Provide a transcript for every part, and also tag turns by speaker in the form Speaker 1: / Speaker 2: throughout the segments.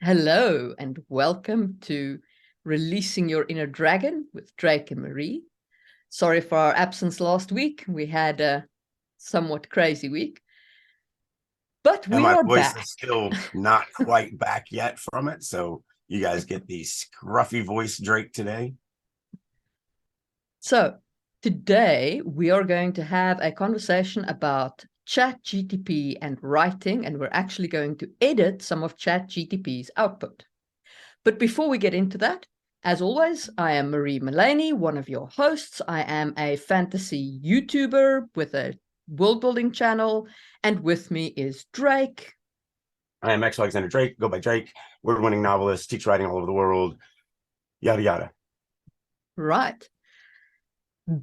Speaker 1: Hello and welcome to Releasing Your Inner Dragon with Drake and Marie. Sorry for our absence last week. We had a somewhat crazy week, but
Speaker 2: And
Speaker 1: we
Speaker 2: my
Speaker 1: are
Speaker 2: voice
Speaker 1: back.
Speaker 2: is still not quite back yet from it. So you guys get the scruffy voice Drake today.
Speaker 1: So today we are going to have a conversation about ChatGPT and writing, and we're actually going to edit some of ChatGPT's output. But before we get into that, as always, I am Marie Mullaney, one of your hosts. I am a fantasy YouTuber with a world building channel, and with me is Drake.
Speaker 2: I am X Alexander Drake, go by Drake, award-winning novelist, teach writing all over the world, yada yada.
Speaker 1: Right.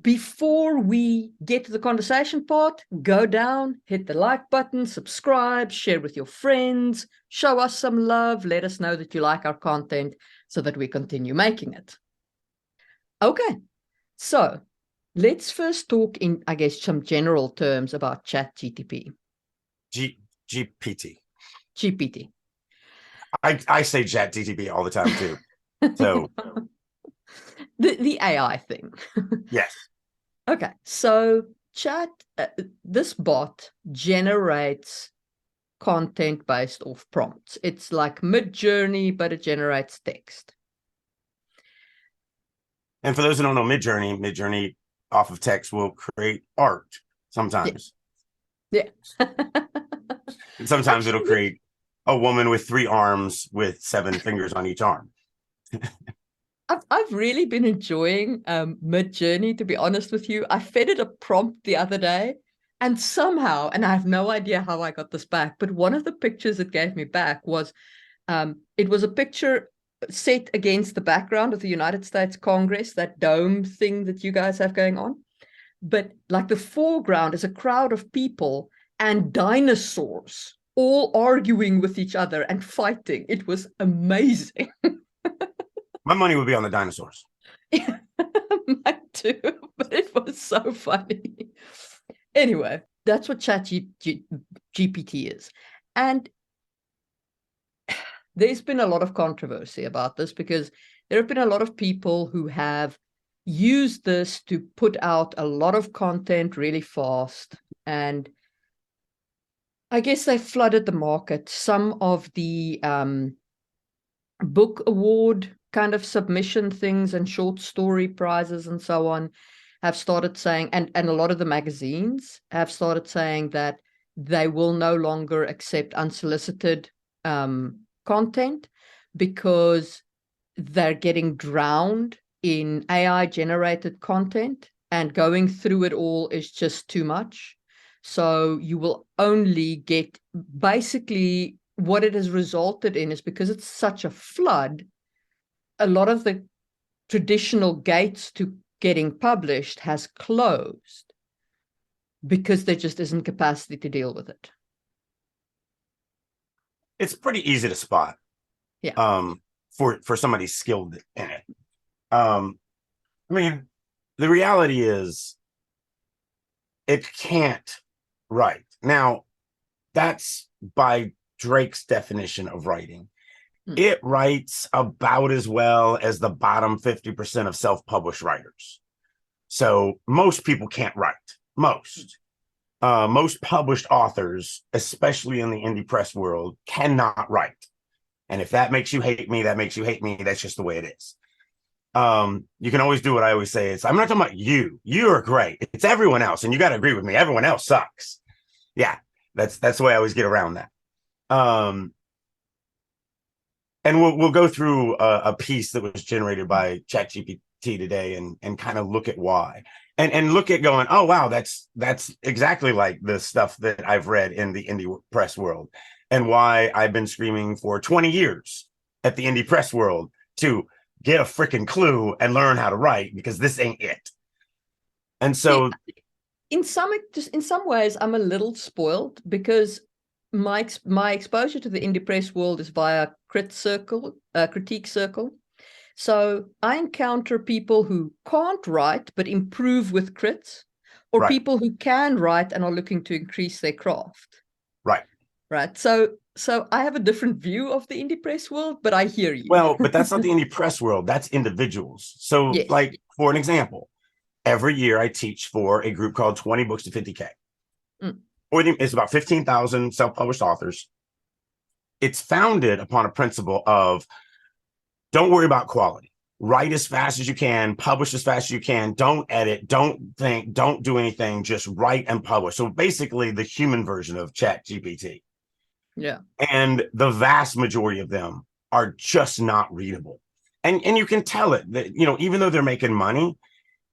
Speaker 1: Before we get to the conversation part, go down, hit the like button, subscribe, share with your friends, show us some love, let us know that you like our content so that we continue making it. Okay, so let's first talk in, I guess, some general terms about ChatGPT.
Speaker 2: GPT.
Speaker 1: GPT.
Speaker 2: I say ChatGPT all the time too. So
Speaker 1: the AI thing.
Speaker 2: yes.
Speaker 1: Okay, so this bot generates content based off prompts. It's like Mid-Journey, but it generates text.
Speaker 2: And for those who don't know Mid-Journey off of text will create art sometimes.
Speaker 1: Yeah.
Speaker 2: And sometimes it'll
Speaker 1: Actually,
Speaker 2: create a woman with 3 arms with 7 fingers on each arm.
Speaker 1: I've really been enjoying Mid-Journey, to be honest with you. I fed it a prompt the other day, and somehow, and I have no idea how I got this back, but one of the pictures it gave me back was it was a picture set against the background of the United States Congress, that dome thing that you guys have going on. But like the foreground is a crowd of people and dinosaurs all arguing with each other and fighting. It was amazing.
Speaker 2: My money would be on the dinosaurs.
Speaker 1: Mine too, but it was so funny. Anyway, that's what ChatGPT is. And there's been a lot of controversy about this because there have been a lot of people who have used this to put out a lot of content really fast. And I guess they flooded the market. Some of the book award kind of submission things and short story prizes and so on have started saying, and a lot of the magazines have started saying that they will no longer accept unsolicited content because they're getting drowned in AI generated content, and going through it all is just too much. So you will only get, basically what it has resulted in is, because it's such a flood, a lot of the traditional gates to getting published has closed because there just isn't capacity to deal with it.
Speaker 2: It's pretty easy to spot.
Speaker 1: Yeah.
Speaker 2: For somebody skilled in it. I mean, the reality is it can't write. Now, that's by Drake's definition of writing. It writes about as well as the bottom 50% of self-published writers. So most people can't write. Most published authors, especially in the indie press world, cannot write. And if that makes you hate me, that makes you hate me. That's just the way it is. You can always do what I always say. It's, I'm not talking about you. You're great. It's everyone else. And you got to agree with me. Everyone else sucks. Yeah, that's the way I always get around that. And we'll go through a piece that was generated by ChatGPT today and kind of look at why. And look at going, oh, wow, that's exactly like the stuff that I've read in the indie press world, and why I've been screaming for 20 years at the indie press world to get a freaking clue and learn how to write, because this ain't it. And so
Speaker 1: in some ways, I'm a little spoiled because my exposure to the indie press world is via critique circle. So I encounter people who can't write but improve with crits, or
Speaker 2: right,
Speaker 1: people who can write and are looking to increase their craft.
Speaker 2: right.
Speaker 1: Right. So So I have a different view of the indie press world, but I hear you.
Speaker 2: Well, but that's not the indie press world. That's individuals. So
Speaker 1: Yes.
Speaker 2: like, for an example, every year I teach for a group called 20 Books to 50K.
Speaker 1: Mm.
Speaker 2: It's about 15,000 self-published authors. It's founded upon a principle of don't worry about quality. Write as fast as you can, publish as fast as you can. Don't edit, don't think, don't do anything. Just write and publish. So basically the human version of ChatGPT.
Speaker 1: Yeah.
Speaker 2: And the vast majority of them are just not readable. And you can tell it that, even though they're making money,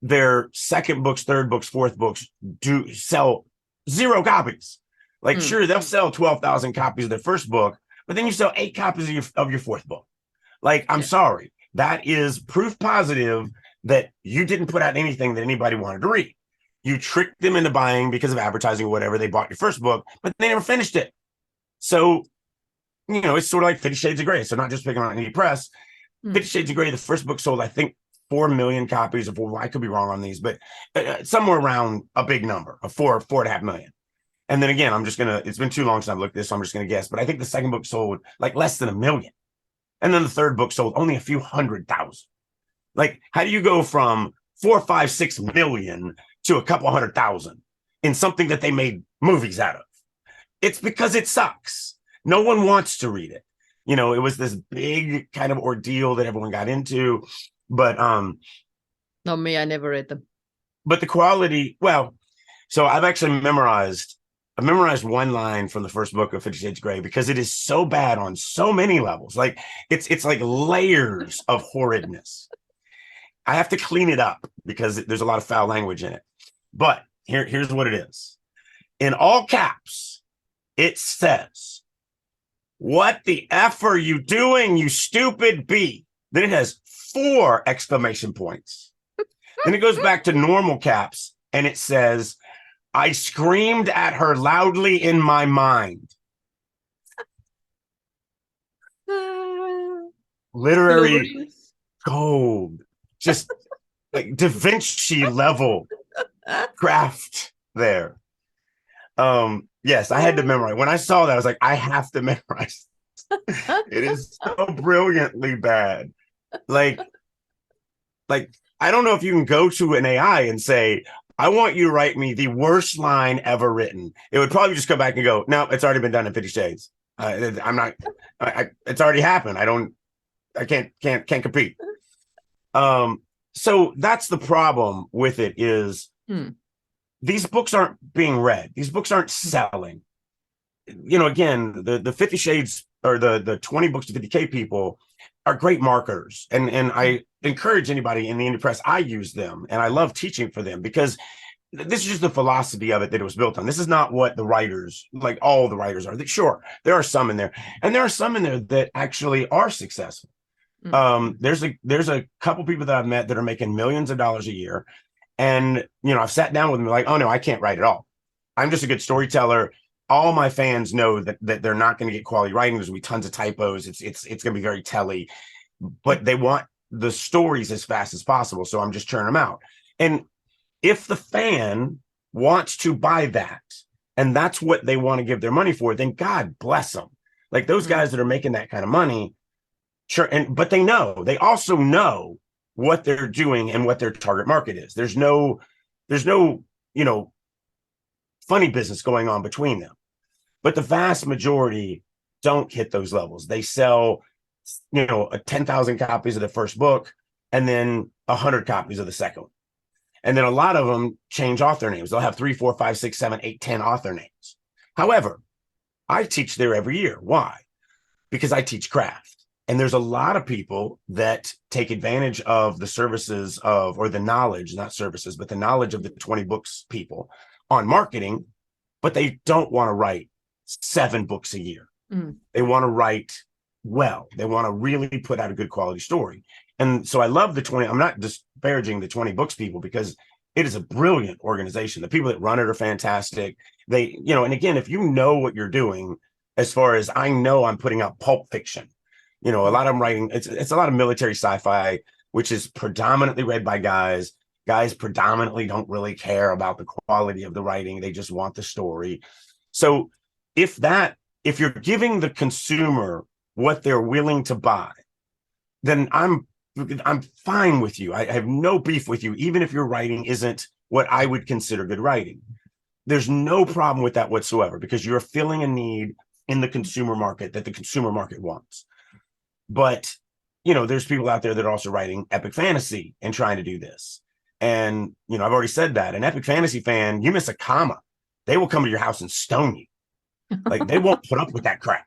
Speaker 2: their second books, third books, fourth books do sell 0 copies. Like, sure, they'll sell 12,000 copies of their first book, but then you sell 8 copies of your fourth book. Like, I'm sorry, that is proof positive that you didn't put out anything that anybody wanted to read. You tricked them into buying because of advertising or whatever. They bought your first book, but they never finished it. So, it's sort of like 50 Shades of Grey. So not just picking on indie press. 50 Shades of Grey, the first book sold, I think, 4 million copies of, I could be wrong on these, but somewhere around a big number of 4.5 million. And then again, it's been too long since I've looked at this, so I'm just going to guess, but I think the second book sold like less than 1 million. And then the third book sold only a few 100,000. Like, how do you go from 4, 5, 6 million to a couple 100,000 in something that they made movies out of? It's because it sucks. No one wants to read it. It was this big kind of ordeal that everyone got into. But
Speaker 1: not me, I never read them.
Speaker 2: But the quality, well, so I've memorized one line from the first book of 50 Shades of Grey because it is so bad on so many levels. Like, it's like layers of horridness. I have to clean it up because there's a lot of foul language in it. But here's what it is. In all caps, it says, "What the F are you doing, you stupid bee?" Then it has 4 exclamation points. Then it goes back to normal caps and it says, "I screamed at her loudly in my mind." Literary gold. Just like Da Vinci level craft there. Yes, I had to memorize. When I saw that, I was like, I have to memorize. It is so brilliantly bad. Like, I don't know if you can go to an AI and say, "I want you to write me the worst line ever written." It would probably just come back and go, "No, it's already been done in 50 Shades. I'm not. It's already happened. I can't compete." So that's the problem with it is these books aren't being read. These books aren't selling. Again, the 50 Shades or the 20 books to 50K people are great marketers. And I encourage anybody in the indie press, I use them and I love teaching for them because this is just the philosophy of it that it was built on. This is not what the writers, like all the writers are. Sure, there are some in there, and there are some in there that actually are successful. There's a couple people that I've met that are making millions of dollars a year. And, I've sat down with them like, "Oh no, I can't write at all. I'm just a good storyteller. All my fans know that they're not going to get quality writing. There's going to be tons of typos. It's going to be very telly, but they want the stories as fast as possible. So I'm just churning them out." And if the fan wants to buy that, and that's what they want to give their money for, then God bless them. Like those guys that are making that kind of money, sure. But they also know what they're doing and what their target market is. There's no, funny business going on between them. But the vast majority don't hit those levels. They sell, 10,000 copies of the first book and then 100 copies of the second one. And then a lot of them change author names. They'll have 3, 4, 5, 6, 7, 8, 10 author names. However, I teach there every year. Why? Because I teach craft. And there's a lot of people that take advantage of the services of, or the knowledge, not services, but the knowledge of the 20 books people on marketing, but they don't want to write 7 books a year. They want to write well. They want to really put out a good quality story. And so I love the 20. I'm not disparaging the 20 books people because it is a brilliant organization. The people that run it are fantastic. They, and again, if you know what you're doing, as far as I know, I'm putting out pulp fiction. A lot of them writing, it's a lot of military sci-fi, which is predominantly read by guys. Guys predominantly don't really care about the quality of the writing. They just want the story. So if that if you're giving the consumer what they're willing to buy, then I'm fine with you. I have no beef with you, even if your writing isn't what I would consider good writing. There's no problem with that whatsoever, because you're filling a need in the consumer market that the consumer market wants. But, there's people out there that are also writing epic fantasy and trying to do this. And, I've already said that an epic fantasy fan, you miss a comma, they will come to your house and stone you. Like, they won't put up with that crap.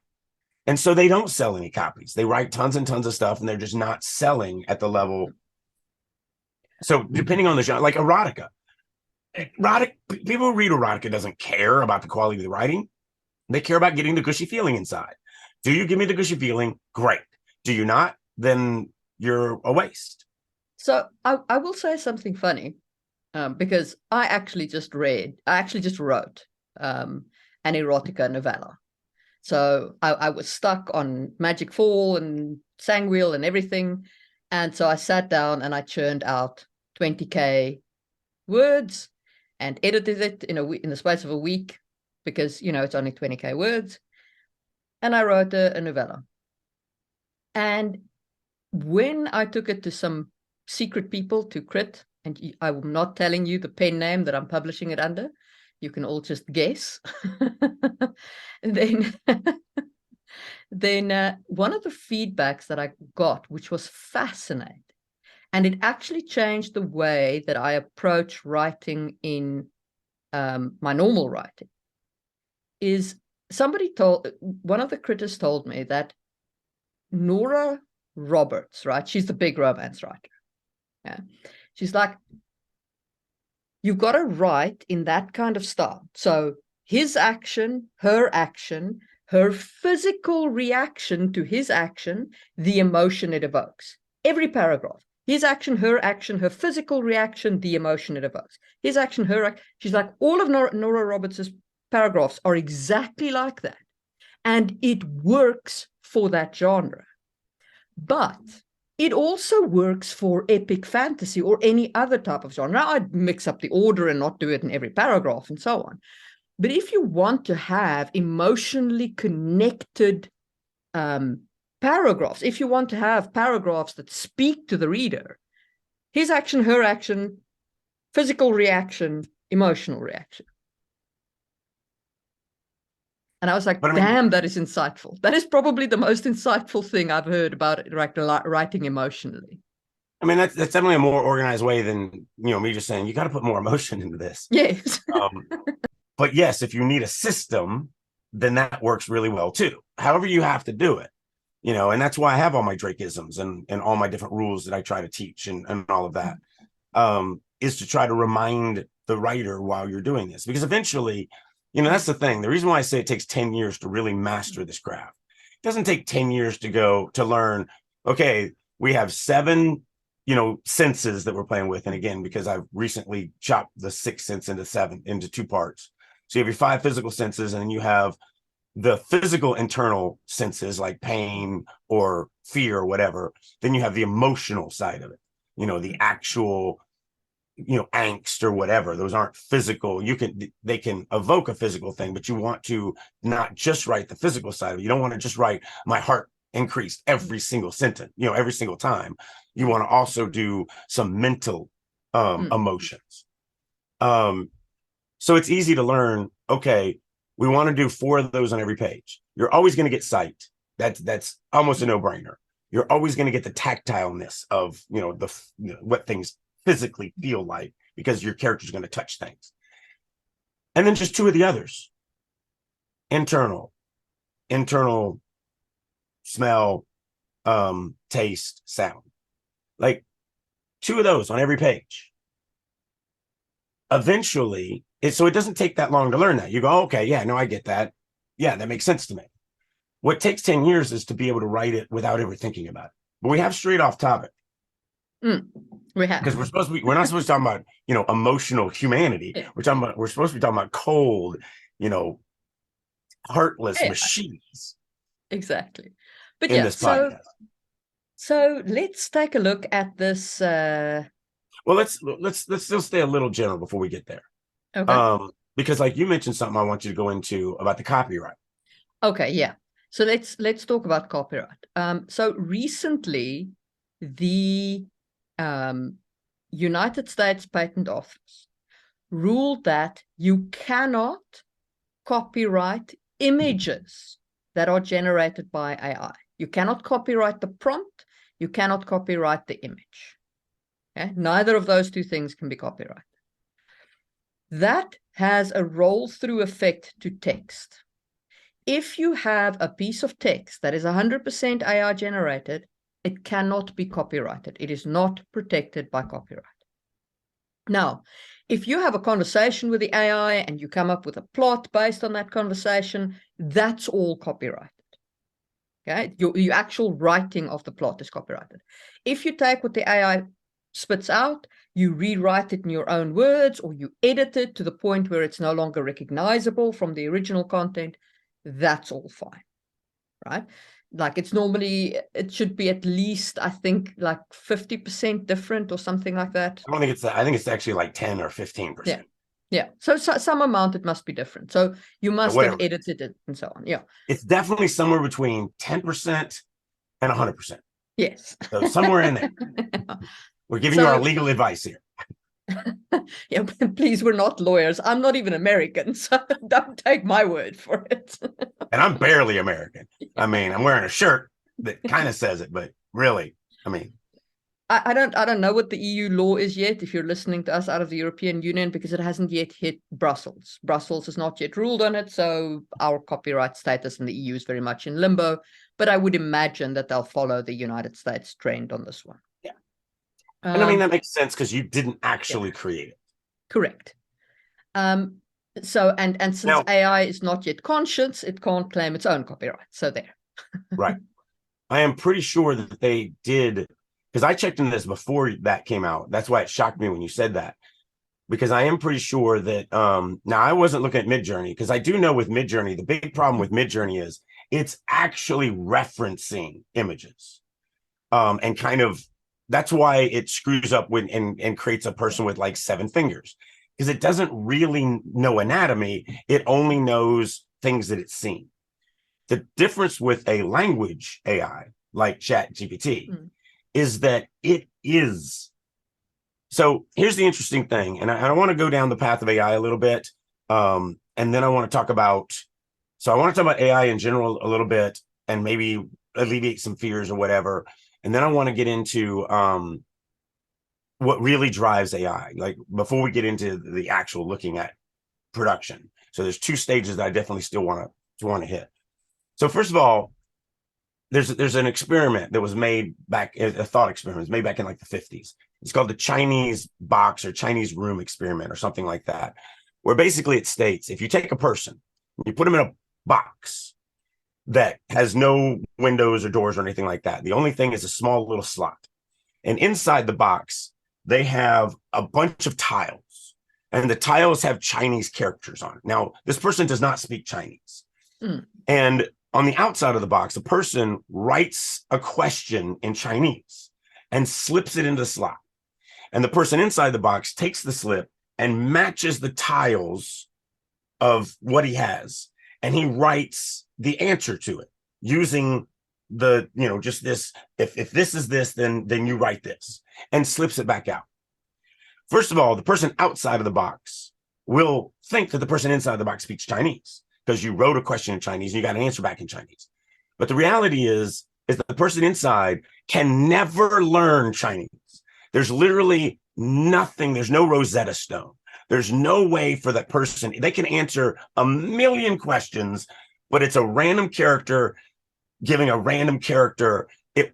Speaker 2: And so they don't sell any copies. They write tons and tons of stuff, and they're just not selling at the level. So depending on the genre, like erotica, people who read erotica doesn't care about the quality of the writing. They care about getting the gushy feeling inside. Do you give me the gushy feeling? Great. Do you not? Then you're a waste.
Speaker 1: So I will say something funny, because I actually just wrote an erotica novella. So I was stuck on Magic Fall and Sangwheel and everything. And so I sat down and I churned out 20K words and edited it in the space of a week, because, it's only 20K words. And I wrote a novella. And when I took it to some secret people to crit, and I'm not telling you the pen name that I'm publishing it under, you can all just guess. And then one of the feedbacks that I got, which was fascinating, and it actually changed the way that I approach writing in my normal writing, is one of the critics told me that Nora Roberts, right? She's the big romance writer. Yeah. She's like, you've got to write in that kind of style. So his action, her physical reaction to his action, the emotion it evokes. Every paragraph. His action, her physical reaction, the emotion it evokes. His action, she's like, all of Nora Roberts' paragraphs are exactly like that. And it works for that genre. But it also works for epic fantasy or any other type of genre. Now, I'd mix up the order and not do it in every paragraph and so on. But if you want to have emotionally connected paragraphs, if you want to have paragraphs that speak to the reader, his action, her action, physical reaction, emotional reaction. And I was like, damn, that is insightful. That is probably the most insightful thing I've heard about writing emotionally.
Speaker 2: I mean, that's definitely a more organized way than, me just saying, you got to put more emotion into this.
Speaker 1: Yes.
Speaker 2: But yes, if you need a system, then that works really well too. However you have to do it, and that's why I have all my Drakeisms and all my different rules that I try to teach and all of that, is to try to remind the writer while you're doing this. Because eventually, that's the thing. The reason why I say it takes 10 years to really master this craft. It doesn't take 10 years to learn, okay, we have 7, senses that we're playing with. And again, because I've recently chopped the 6th sense into 2 parts. So you have your 5 physical senses, and then you have the physical internal senses like pain or fear or whatever. Then you have the emotional side of it, the actual angst or whatever. Those aren't physical. They can evoke a physical thing, but you want to not just write the physical side of it. You don't want to just write my heart increased every single sentence, every single time. You want to also do some mental emotions. So it's easy to learn, okay, we want to do 4 of those on every page. You're always going to get sight. That's almost a no-brainer. You're always going to get the tactileness of, what things physically feel like, because your character's going to touch things. And then just 2 of the others. Internal smell, taste, sound. Like 2 of those on every page. Eventually, so it doesn't take that long to learn that. You go, okay, yeah, no, I get that. Yeah, that makes sense to me. What takes 10 years is to be able to write it without ever thinking about it. But we have straight off topic.
Speaker 1: We have,
Speaker 2: because we're not supposed to talk about, emotional humanity. Yeah. We're supposed to be talking about cold, heartless machines.
Speaker 1: Exactly. But in this podcast. So let's take a look at this.
Speaker 2: Well, let's still stay a little general before we get there.
Speaker 1: Okay.
Speaker 2: Because like you mentioned something I want you to go into about the copyright.
Speaker 1: Okay, yeah. So let's talk about copyright. So recently, the United States Patent Office ruled that you cannot copyright images that are generated by AI. You cannot copyright the prompt. You cannot copyright the image. Okay? Neither of those two things can be copyrighted. That has a roll-through effect to text. If you have a piece of text that is 100% AI generated, it cannot be copyrighted. It is not protected by copyright. Now, if you have a conversation with the AI and you come up with a plot based on that conversation, that's all copyrighted. Okay, your actual writing of the plot is copyrighted. If you take what the AI spits out, you rewrite it in your own words, or you edit it to the point where it's no longer recognizable from the original content, that's all fine, right? Like it's normally, it should be at least, I think, like 50% different or something like that.
Speaker 2: I don't think it's that. I think it's actually like 10 or 15%.
Speaker 1: Yeah. Yeah. So some amount it must be different. So you must have edited it and so on. Yeah.
Speaker 2: It's definitely somewhere between 10% and 100%.
Speaker 1: Yes.
Speaker 2: So somewhere in there. We're giving you our legal advice here.
Speaker 1: Yeah, please, we're not lawyers. I'm not even American, so don't take my word for it.
Speaker 2: And I'm barely American. I mean, I'm wearing a shirt that kind of says it, but really, I mean,
Speaker 1: I don't know what the EU law is yet, if you're listening to us out of the European Union, because it hasn't yet hit Brussels. Brussels has not yet ruled on it, so our copyright status in the EU is very much in limbo. But I would imagine that they'll follow the United States trend on this one.
Speaker 2: Yeah. And I mean, that makes sense because you didn't actually create it.
Speaker 1: Correct. So, and since now, AI is not yet conscious, it can't claim its own copyright. So there.
Speaker 2: Right. I am pretty sure that they did, because I checked into this before that came out. That's why it shocked me when you said that, because I am pretty sure that now I wasn't looking at Midjourney, because I do know with Midjourney, the big problem with Midjourney is it's actually referencing images. And kind of that's why it screws up when and creates a person with like 7 fingers, because it doesn't really know anatomy. It only knows things that it's seen. The difference with a language AI like ChatGPT is that it is. So here's the interesting thing, and I want to go down the path of AI a little bit, and then I want to talk about. So I want to talk about AI in general a little bit, and maybe alleviate some fears or whatever, and then I want to get into what really drives AI. Like before we get into the actual looking at production. So there's 2 stages that I definitely still want to hit. So first of all, there's an experiment that was made back, a thought experiment was made back in like the 50s. It's called the Chinese box or Chinese room experiment or something like that, where basically it states if you take a person, you put them in a box that has no windows or doors or anything like that. The only thing is a small little slot. And inside the box, they have a bunch of tiles, and the tiles have Chinese characters on it. Now, this person does not speak Chinese. And on the outside of the box, the person writes a question in Chinese and slips it into the slot. And the person inside the box takes the slip and matches the tiles of what he has. And he writes the answer to it using the, just this, if this is this, then you write this, and slips it back out. First of all, the person outside of the box will think that the person inside the box speaks Chinese, because you wrote a question in Chinese and you got an answer back in Chinese. But the reality is that the person inside can never learn Chinese. There's literally nothing. There's no Rosetta Stone. There's no way for that person. They can answer a million questions, but it's a random character giving a random character.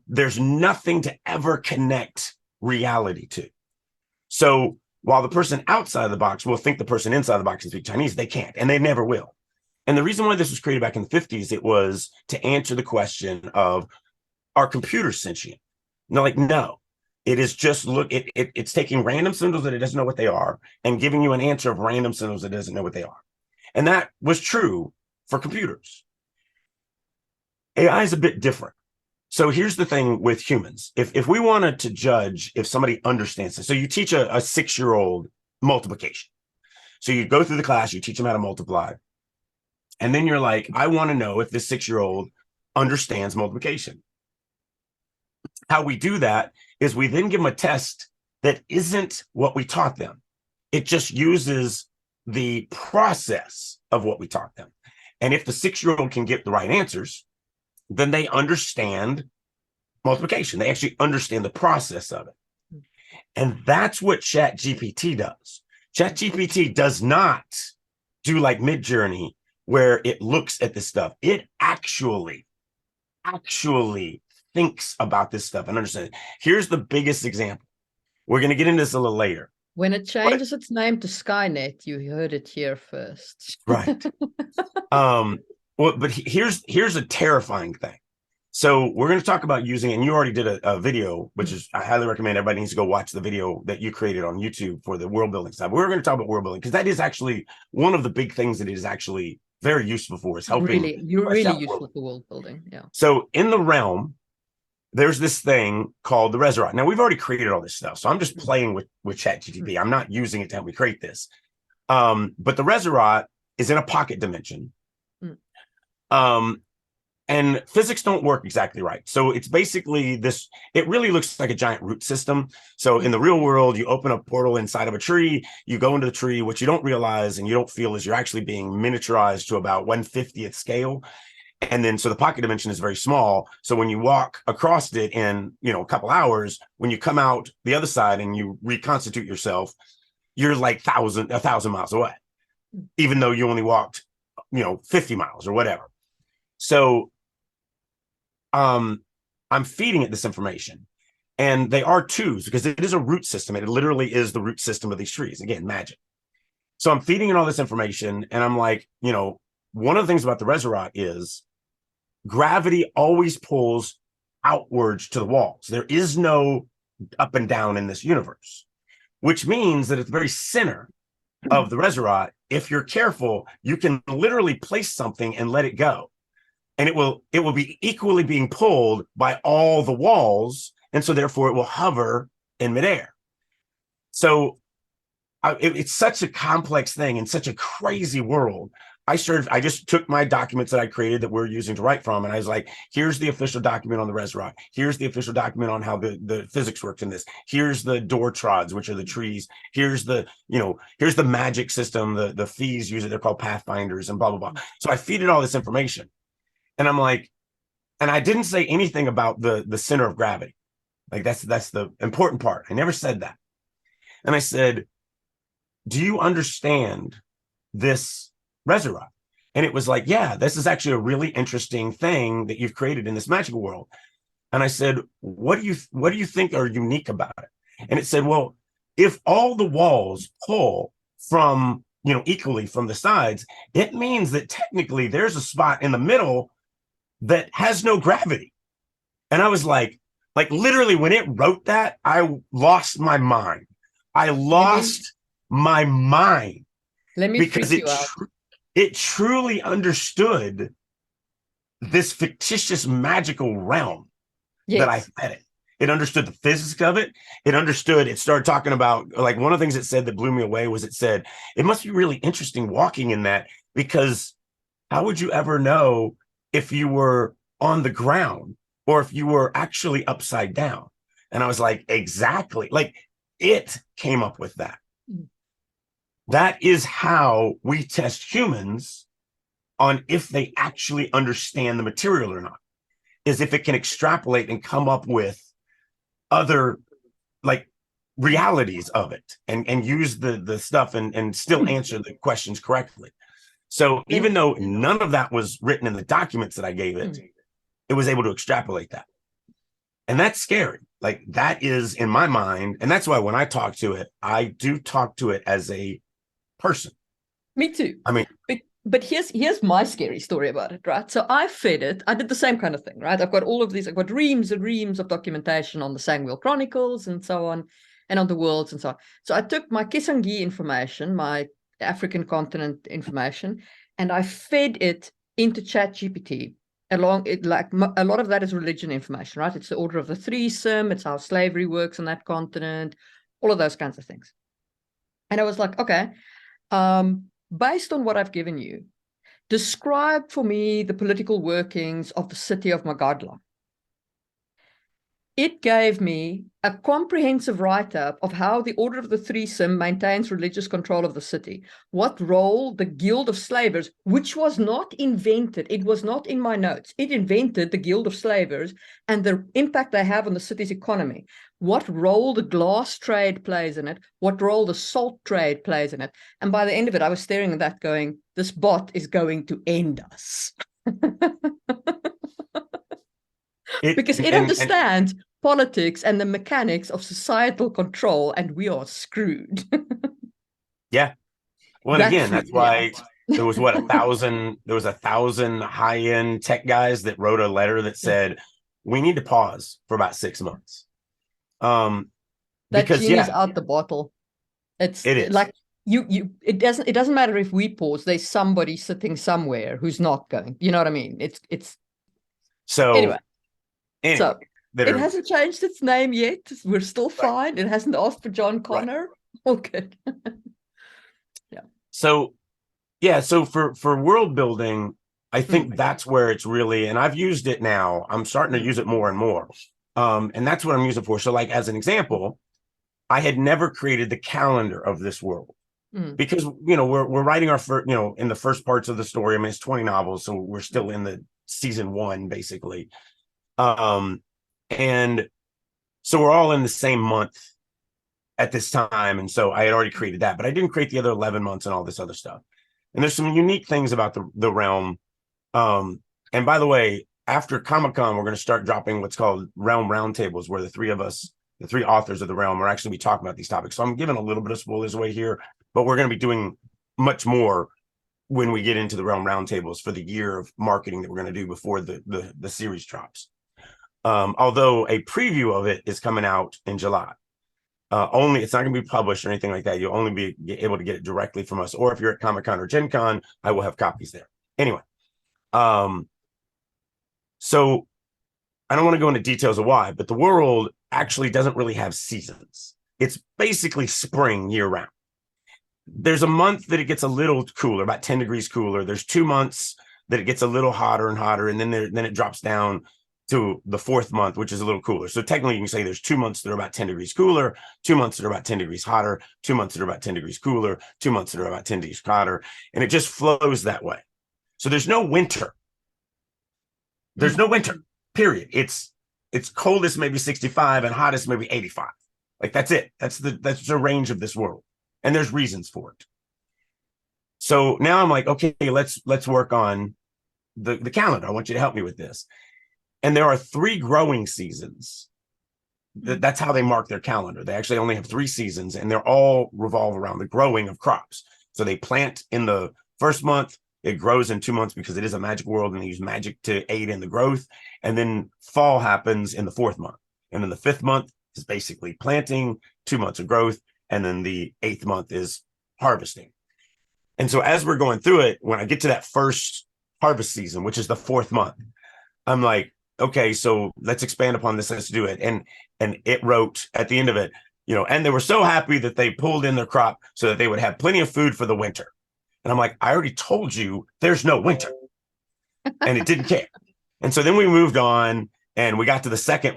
Speaker 2: There's nothing to ever connect reality to. So while the person outside of the box will think the person inside the box can speak Chinese, they can't, and they never will. And the reason why this was created back in the 50s, it was to answer the question of, are computers sentient? And they're like, no. It is just it's taking random symbols that it doesn't know what they are and giving you an answer of random symbols that it doesn't know what they are. And that was true for computers. AI is a bit different. So here's the thing with humans. If we wanted to judge if somebody understands this, so you teach a 6-year-old multiplication. So you go through the class, you teach them how to multiply. And then you're like, I want to know if this 6-year-old understands multiplication. How we do that is we then give them a test that isn't what we taught them. It just uses the process of what we taught them. And if the 6-year-old can get the right answers, then they understand multiplication. They actually understand the process of it. And that's what ChatGPT does. ChatGPT does not do like Midjourney, where it looks at this stuff. It actually thinks about this stuff and understands it. Here's the biggest example. We're going to get into this a little later.
Speaker 1: When it changes its name to Skynet, you heard it here first.
Speaker 2: Right. Well, but here's a terrifying thing. So we're going to talk about using, and you already did a video, which is, I highly recommend everybody needs to go watch the video that you created on YouTube for the world building stuff. We're going to talk about world building because that is actually one of the big things that it is actually very useful for, is helping.
Speaker 1: You're really useful for world building. Yeah.
Speaker 2: So in the realm, there's this thing called the reservoir. Now we've already created all this stuff, so I'm just playing with ChatGPT. I'm not using it to help me create this. But the reservoir is in a pocket dimension. And physics don't work exactly right. So it's basically this, it really looks like a giant root system. So in the real world, you open a portal inside of a tree, you go into the tree. What you don't realize and you don't feel is you're actually being miniaturized to about 1/50th scale. And then, so the pocket dimension is very small. So when you walk across it in, a couple hours, when you come out the other side and you reconstitute yourself, you're like 1,000 miles away, even though you only walked, 50 miles or whatever. So I'm feeding it this information, and they are twos because it is a root system. It literally is the root system of these trees. Again, magic. So I'm feeding it all this information, and I'm like, one of the things about the reservoir is gravity always pulls outwards to the walls. There is no up and down in this universe, which means that at the very center of the reservoir, if you're careful, you can literally place something and let it go. And it will be equally being pulled by all the walls. And so therefore it will hover in midair. So it's such a complex thing and such a crazy world. I just took my documents that I created that we're using to write from, and I was like, here's the official document on the reservoir. Here's the official document on how the physics works in this. Here's the door trods, which are the trees. Here's the magic system. The fees use it. They're called pathfinders and blah, blah, blah. So I feed it all this information. And I'm like, and I didn't say anything about the center of gravity. Like that's the important part. I never said that. And I said, do you understand this reservoir? And it was like, yeah, this is actually a really interesting thing that you've created in this magical world. And I said, what do you think are unique about it? And it said, well, if all the walls pull from, equally from the sides, it means that technically there's a spot in the middle that has no gravity. And I was like literally when it wrote that, I lost my mind. I lost my mind.
Speaker 1: Let me
Speaker 2: because it truly understood this fictitious magical realm that I fed it. It understood the physics of it. It started talking about, like, one of the things it said that blew me away was it said, it must be really interesting walking in that, because how would you ever know if you were on the ground or if you were actually upside down? And I was like, exactly. Like, it came up with that. That is how we test humans on if they actually understand the material or not, is if it can extrapolate and come up with other like realities of it and use the stuff and still answer the questions correctly. So even though none of that was written in the documents that I gave it, it was able to extrapolate that. And that's scary. Like, that is in my mind. And that's why when I talk to it, I do talk to it as a person.
Speaker 1: Me too.
Speaker 2: I mean,
Speaker 1: but here's my scary story about it, right? So I fed it. I did the same kind of thing, right? I've got all of these. I've got reams and reams of documentation on the Sangwheel Chronicles and so on, and on the worlds and so on. So I took my Kisangi information, my African continent information, and I fed it into ChatGPT. Along it, like a lot of that is religion information, right? It's the order of the threesome. It's how slavery works on that continent. All of those kinds of things. And I was like, okay. Based on what I've given you, describe for me the political workings of the city of Magadla. It gave me a comprehensive write-up of how the Order of the Threesome maintains religious control of the city, what role the Guild of Slavers, which was not invented, it was not in my notes, it invented the Guild of Slavers and the impact they have on the city's economy, what role the glass trade plays in it, what role the salt trade plays in it. And by the end of it, I was staring at that going, this bot is going to end us. Because it understands politics and the mechanics of societal control, and we are screwed.
Speaker 2: Yeah. Well, and again, that's why there was what, 1,000 high-end tech guys that wrote a letter that said, we need to pause for about 6 months.
Speaker 1: That
Speaker 2: because
Speaker 1: genie's out the bottle. It is like it doesn't matter if we pause, there's somebody sitting somewhere who's not going. You know what I mean? It's
Speaker 2: so
Speaker 1: anyway. So
Speaker 2: it
Speaker 1: hasn't changed its name yet. We're still fine. It hasn't asked for John Connor. Right. Okay. Yeah.
Speaker 2: So for world building, I think that's where it's really, and I've used it now. I'm starting to use it more and more. And that's what I'm using it for. So like, as an example, I had never created the calendar of this world because, we're writing our first, in the first parts of the story. I mean, it's 20 novels. So we're still in the season 1, basically. And so we're all in the same month at this time. And so I had already created that, but I didn't create the other 11 months and all this other stuff. And there's some unique things about the realm. And by the way, after Comic-Con, we're going to start dropping what's called Realm Roundtables, where the three authors of the realm, are actually going to be talking about these topics. So I'm giving a little bit of spoilers away here, but we're going to be doing much more when we get into the Realm Roundtables for the year of marketing that we're going to do before the series drops. Although a preview of it is coming out in July. It's not going to be published or anything like that. You'll only be able to get it directly from us. Or if you're at Comic-Con or Gen Con, I will have copies there. Anyway, so I don't want to go into details of why, but the world actually doesn't really have seasons. It's basically spring year round. There's a month that it gets a little cooler, about 10 degrees cooler. There's 2 months that it gets a little hotter and hotter, and then it drops down to the 4th month, which is a little cooler. So technically you can say there's 2 months that are about 10 degrees cooler, 2 months that are about 10 degrees hotter, 2 months that are about 10 degrees cooler, 2 months that are about 10 degrees hotter, and it just flows that way. So there's no winter. There's no winter, period. It's coldest maybe 65 and hottest maybe 85. Like that's it. That's the range of this world. And there's reasons for it. So now I'm like, okay, let's work on the calendar. I want you to help me with this. And there are 3 growing seasons. That's how they mark their calendar. They actually only have 3 seasons, and they're all revolve around the growing of crops. So they plant in the 1st month, it grows in 2 months because it is a magic world and they use magic to aid in the growth. And then fall happens in the 4th month. And then the 5th month is basically planting, 2 months of growth. And then the 8th month is harvesting. And so as we're going through it, when I get to that first harvest season, which is the 4th month, I'm like, okay, so let's expand upon this. Let's do it. And it wrote at the end of it, and they were so happy that they pulled in their crop so that they would have plenty of food for the winter. And I'm like, I already told you there's no winter. And it didn't care. And so then we moved on and we got to the second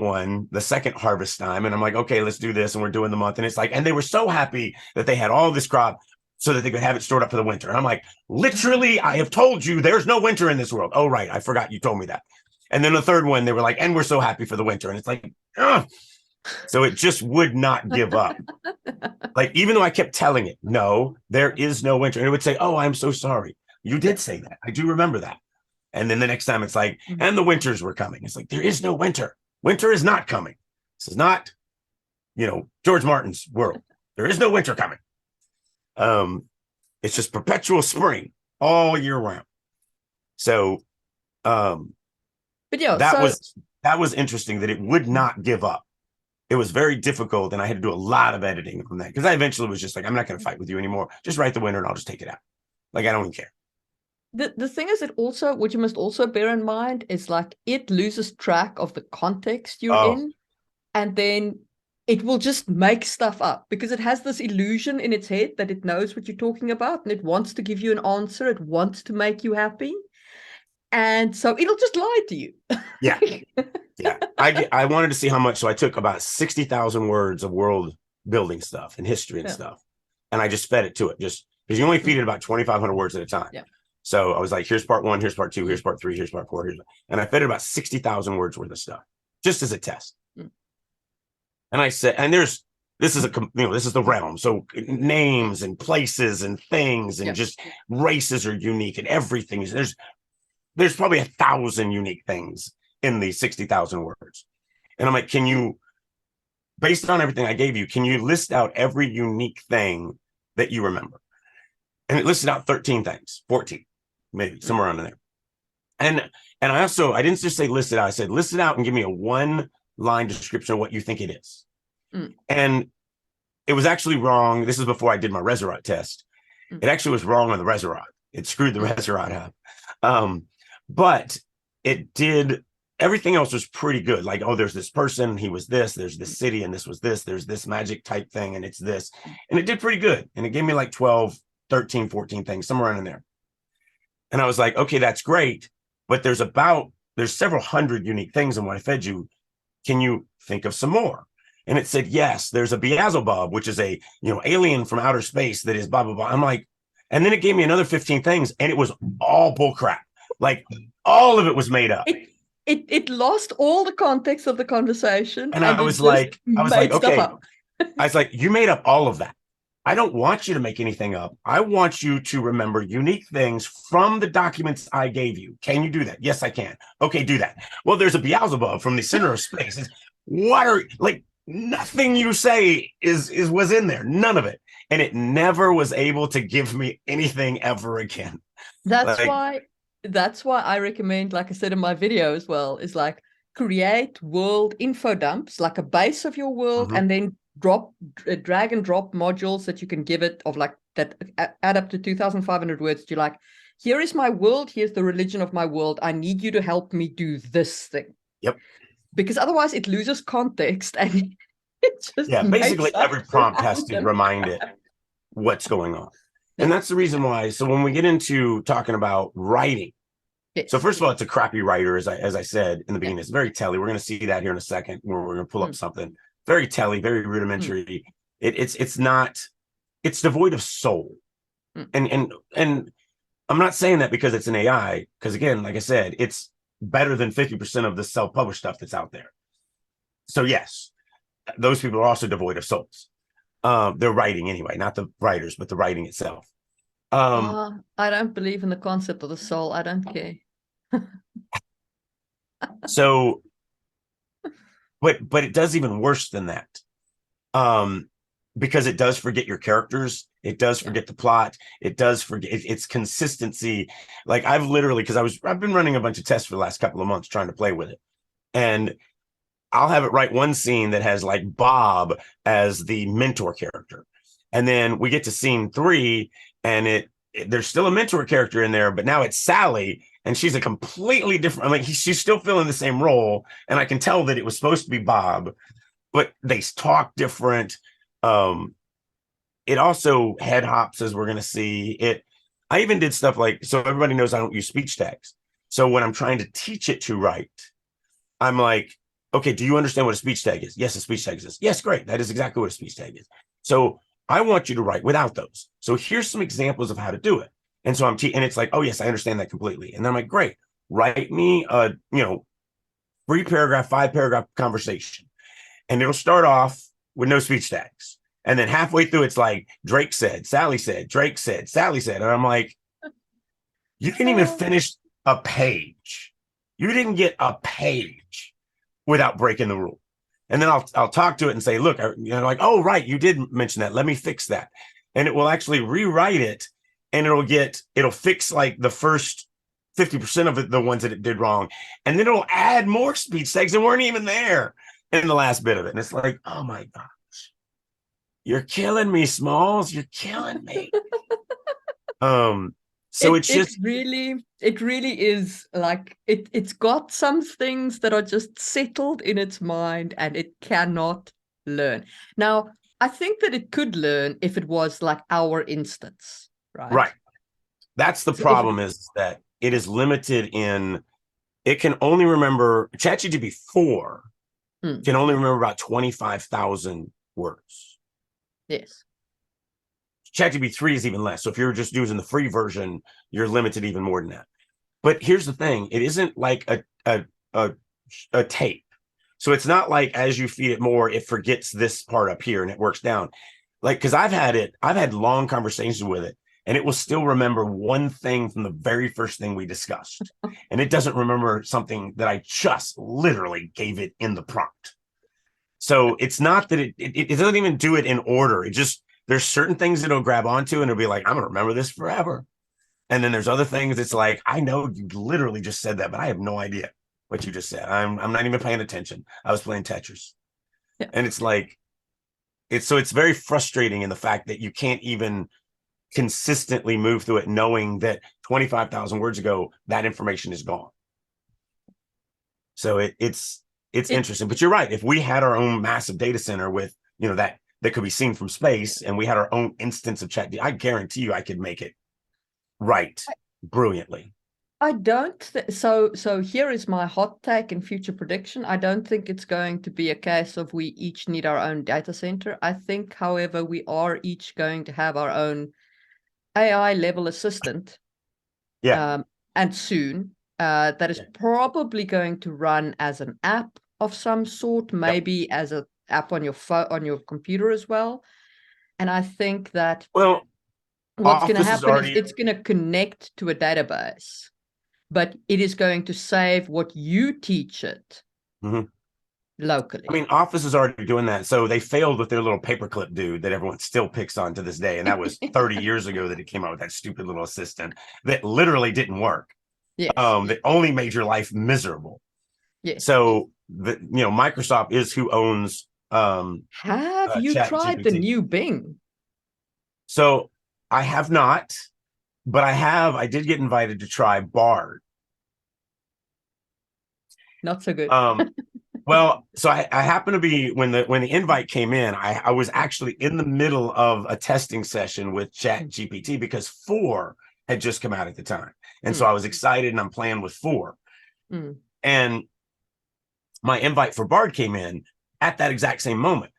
Speaker 2: harvest time. And I'm like, okay, let's do this. And we're doing the month. And it's like, and they were so happy that they had all this crop so that they could have it stored up for the winter. And I'm like, literally, I have told you there's no winter in this world. Oh, right. I forgot you told me that. And then the third one, they were like, and we're so happy for the winter. And it's like, ugh. So it just would not give up. Like, even though I kept telling it, no, there is no winter. And it would say, oh, I'm so sorry. You did say that. I do remember that. And then the next time it's like, and the winters were coming. It's like, there is no winter. Winter is not coming. This is not, George Martin's world. There is no winter coming. It's just perpetual spring all year round. So,
Speaker 1: but yeah,
Speaker 2: that was interesting that it would not give up. It was very difficult, and I had to do a lot of editing on that because I eventually was just like, I'm not going to fight with you anymore. Just write the winter, and I'll just take it out. Like, I don't even care.
Speaker 1: The thing is, what you must also bear in mind is like it loses track of the context you're in, and then it will just make stuff up because it has this illusion in its head that it knows what you're talking about and it wants to give you an answer. It wants to make you happy. And so it'll just lie to you.
Speaker 2: Yeah. Yeah. I wanted to see how much. So I took about 60,000 words of world building stuff and history and stuff. And I just fed it to it, just because you only feed it about 2,500 words at a time.
Speaker 1: Yeah.
Speaker 2: So I was like, here's part 1, here's part 2, here's part 3, here's part 4. And I fed it about 60,000 words worth of stuff just as a test. And I said, and this is this is the realm. So names and places and things and just races are unique and everything is, there's probably 1,000 unique things in the 60,000 words. And I'm like, can you, based on everything I gave you, can you list out every unique thing that you remember? And it listed out 13 things, 14, maybe somewhere around there. And I didn't just say list it out. I said, list it out and give me a 1-line description of what you think it is. And it was actually wrong. This is before I did my Resurrect test. It actually was wrong on the Resurrect. It screwed the Resurrect up. But it did, everything else was pretty good. Like, oh, there's this person, he was this, there's this city, and this was this, there's this magic type thing, and it's this. And it did pretty good. And it gave me like 12, 13, 14 things, somewhere around in there. And I was like, okay, that's great. But there's several hundred unique things in what I fed you. Can you think of some more? And it said, yes, there's a Beelzebub, which is a, alien from outer space that is blah, blah, blah. I'm like, and then it gave me another 15 things and it was all bullcrap. Like all of it was made up.
Speaker 1: It lost all the context of the conversation.
Speaker 2: And I was like, okay. I was like, you made up all of that. I don't want you to make anything up. I want you to remember unique things from the documents I gave you. Can you do that? Yes, I can. Okay, do that. Well, there's a Beelzebub from the center of space. What are, like, nothing you say was in there, none of it. And it never was able to give me anything ever again.
Speaker 1: That's why I recommend, like I said in my video as well, is like create world info dumps, like a base of your world, and then drag and drop modules that you can give it of like that add up to 2,500 words. You're like, here is my world, here's the religion of my world. I need you to help me do this thing.
Speaker 2: Yep.
Speaker 1: Because otherwise it loses context and it just
Speaker 2: basically every prompt has to remind it what's going on. And that's the reason why. So when we get into talking about writing, so first of all, it's a crappy writer, as I said in the beginning. It's very telly. We're going to see that here in a second where we're going to pull up something very telly, very rudimentary. It's devoid of soul. And I'm not saying that because it's an AI, because again, like I said, it's better than 50% of the self-published stuff that's out there. So yes, those people are also devoid of souls. They're writing anyway, not the writers, but the writing itself.
Speaker 1: I don't believe in the concept of the soul. I don't care.
Speaker 2: So, but it does even worse than that. Because it does forget your characters. It does forget the plot. It does forget its consistency. Like I've literally, because I've been running a bunch of tests for the last couple of months trying to play with it. And I'll have it write one scene that has like Bob as the mentor character. And then we get to scene 3 and there's still a mentor character in there, but now it's Sally and she's a completely different, like she's still filling the same role. And I can tell that it was supposed to be Bob, but they talk different. It also head hops, as we're going to see it. I even did stuff like, so everybody knows I don't use speech tags. So when I'm trying to teach it to write, I'm like, okay, do you understand what a speech tag is? Yes, a speech tag is. Yes, great. That is exactly what a speech tag is. So I want you to write without those. So here's some examples of how to do it. And so and it's like, oh yes, I understand that completely. And then I'm like, great, write me a, 3-paragraph, 5-paragraph conversation. And it'll start off with no speech tags. And then halfway through, it's like, Drake said, Sally said, Drake said, Sally said. And I'm like, you didn't even finish a page. You didn't get a page without breaking the rule. And then I'll talk to it and say, look, like, oh, right, you did mention that. Let me fix that. And it will actually rewrite it and it'll fix like the first 50% of it, the ones that it did wrong. And then it'll add more speech tags that weren't even there in the last bit of it. And it's like, oh my gosh, you're killing me, Smalls. You're killing me. So it
Speaker 1: really is like it's got some things that are just settled in its mind and it cannot learn. Now, I think that it could learn if it was like our instance, right?
Speaker 2: Right. That's the
Speaker 1: So if
Speaker 2: problem, is that it is limited in, it can only remember, ChatGPT 4 can only remember about 25,000 words.
Speaker 1: Yes.
Speaker 2: ChatGPT 3 is even less. So if you're just using the free version, you're limited even more than that. But here's the thing, it isn't like a tape. So it's not like as you feed it more, it forgets this part up here and it works down. Like, because I've had long conversations with it, and it will still remember one thing from the very first thing we discussed. And it doesn't remember something that I just literally gave it in the prompt. So it's not that it doesn't even do it in order. It just, there's certain things it'll grab onto and it'll be like, I'm gonna remember this forever. And then there's other things it's like, I know you literally just said that, but I have no idea what you just said. I'm not even paying attention. I was playing Tetris.
Speaker 1: Yeah.
Speaker 2: And it's like, it's very frustrating in the fact that you can't even consistently move through it knowing that 25,000 words ago, that information is gone. So it's interesting, but you're right. If we had our own massive data center with, that could be seen from space, and we had our own instance of chat, I guarantee you I could make it right brilliantly.
Speaker 1: I don't so here is my hot take and future prediction. I don't think it's going to be a case of we each need our own data center. I think, however, we are each going to have our own AI level assistant.
Speaker 2: Yeah.
Speaker 1: And soon, that is probably going to run as an app of some sort, maybe as an app on your phone, on your computer as well. And I think that what's going to happen is it's going to connect to a database, but it is going to save what you teach it locally.
Speaker 2: I mean, Office is already doing that. So they failed with their little paperclip dude that everyone still picks on to this day. And that was 30 years ago that it came out with that stupid little assistant that literally didn't work.
Speaker 1: Yes.
Speaker 2: That only made your life miserable.
Speaker 1: Yes.
Speaker 2: So Microsoft is who owns
Speaker 1: have you tried the new Bing?
Speaker 2: So I have not, but I did get invited to try Bard.
Speaker 1: Not so good.
Speaker 2: Well, so I happened to be, when the invite came in, I was actually in the middle of a testing session with ChatGPT because 4 had just come out at the time. And so I was excited, and I'm playing with 4. And my invite for Bard came in at that exact same moment.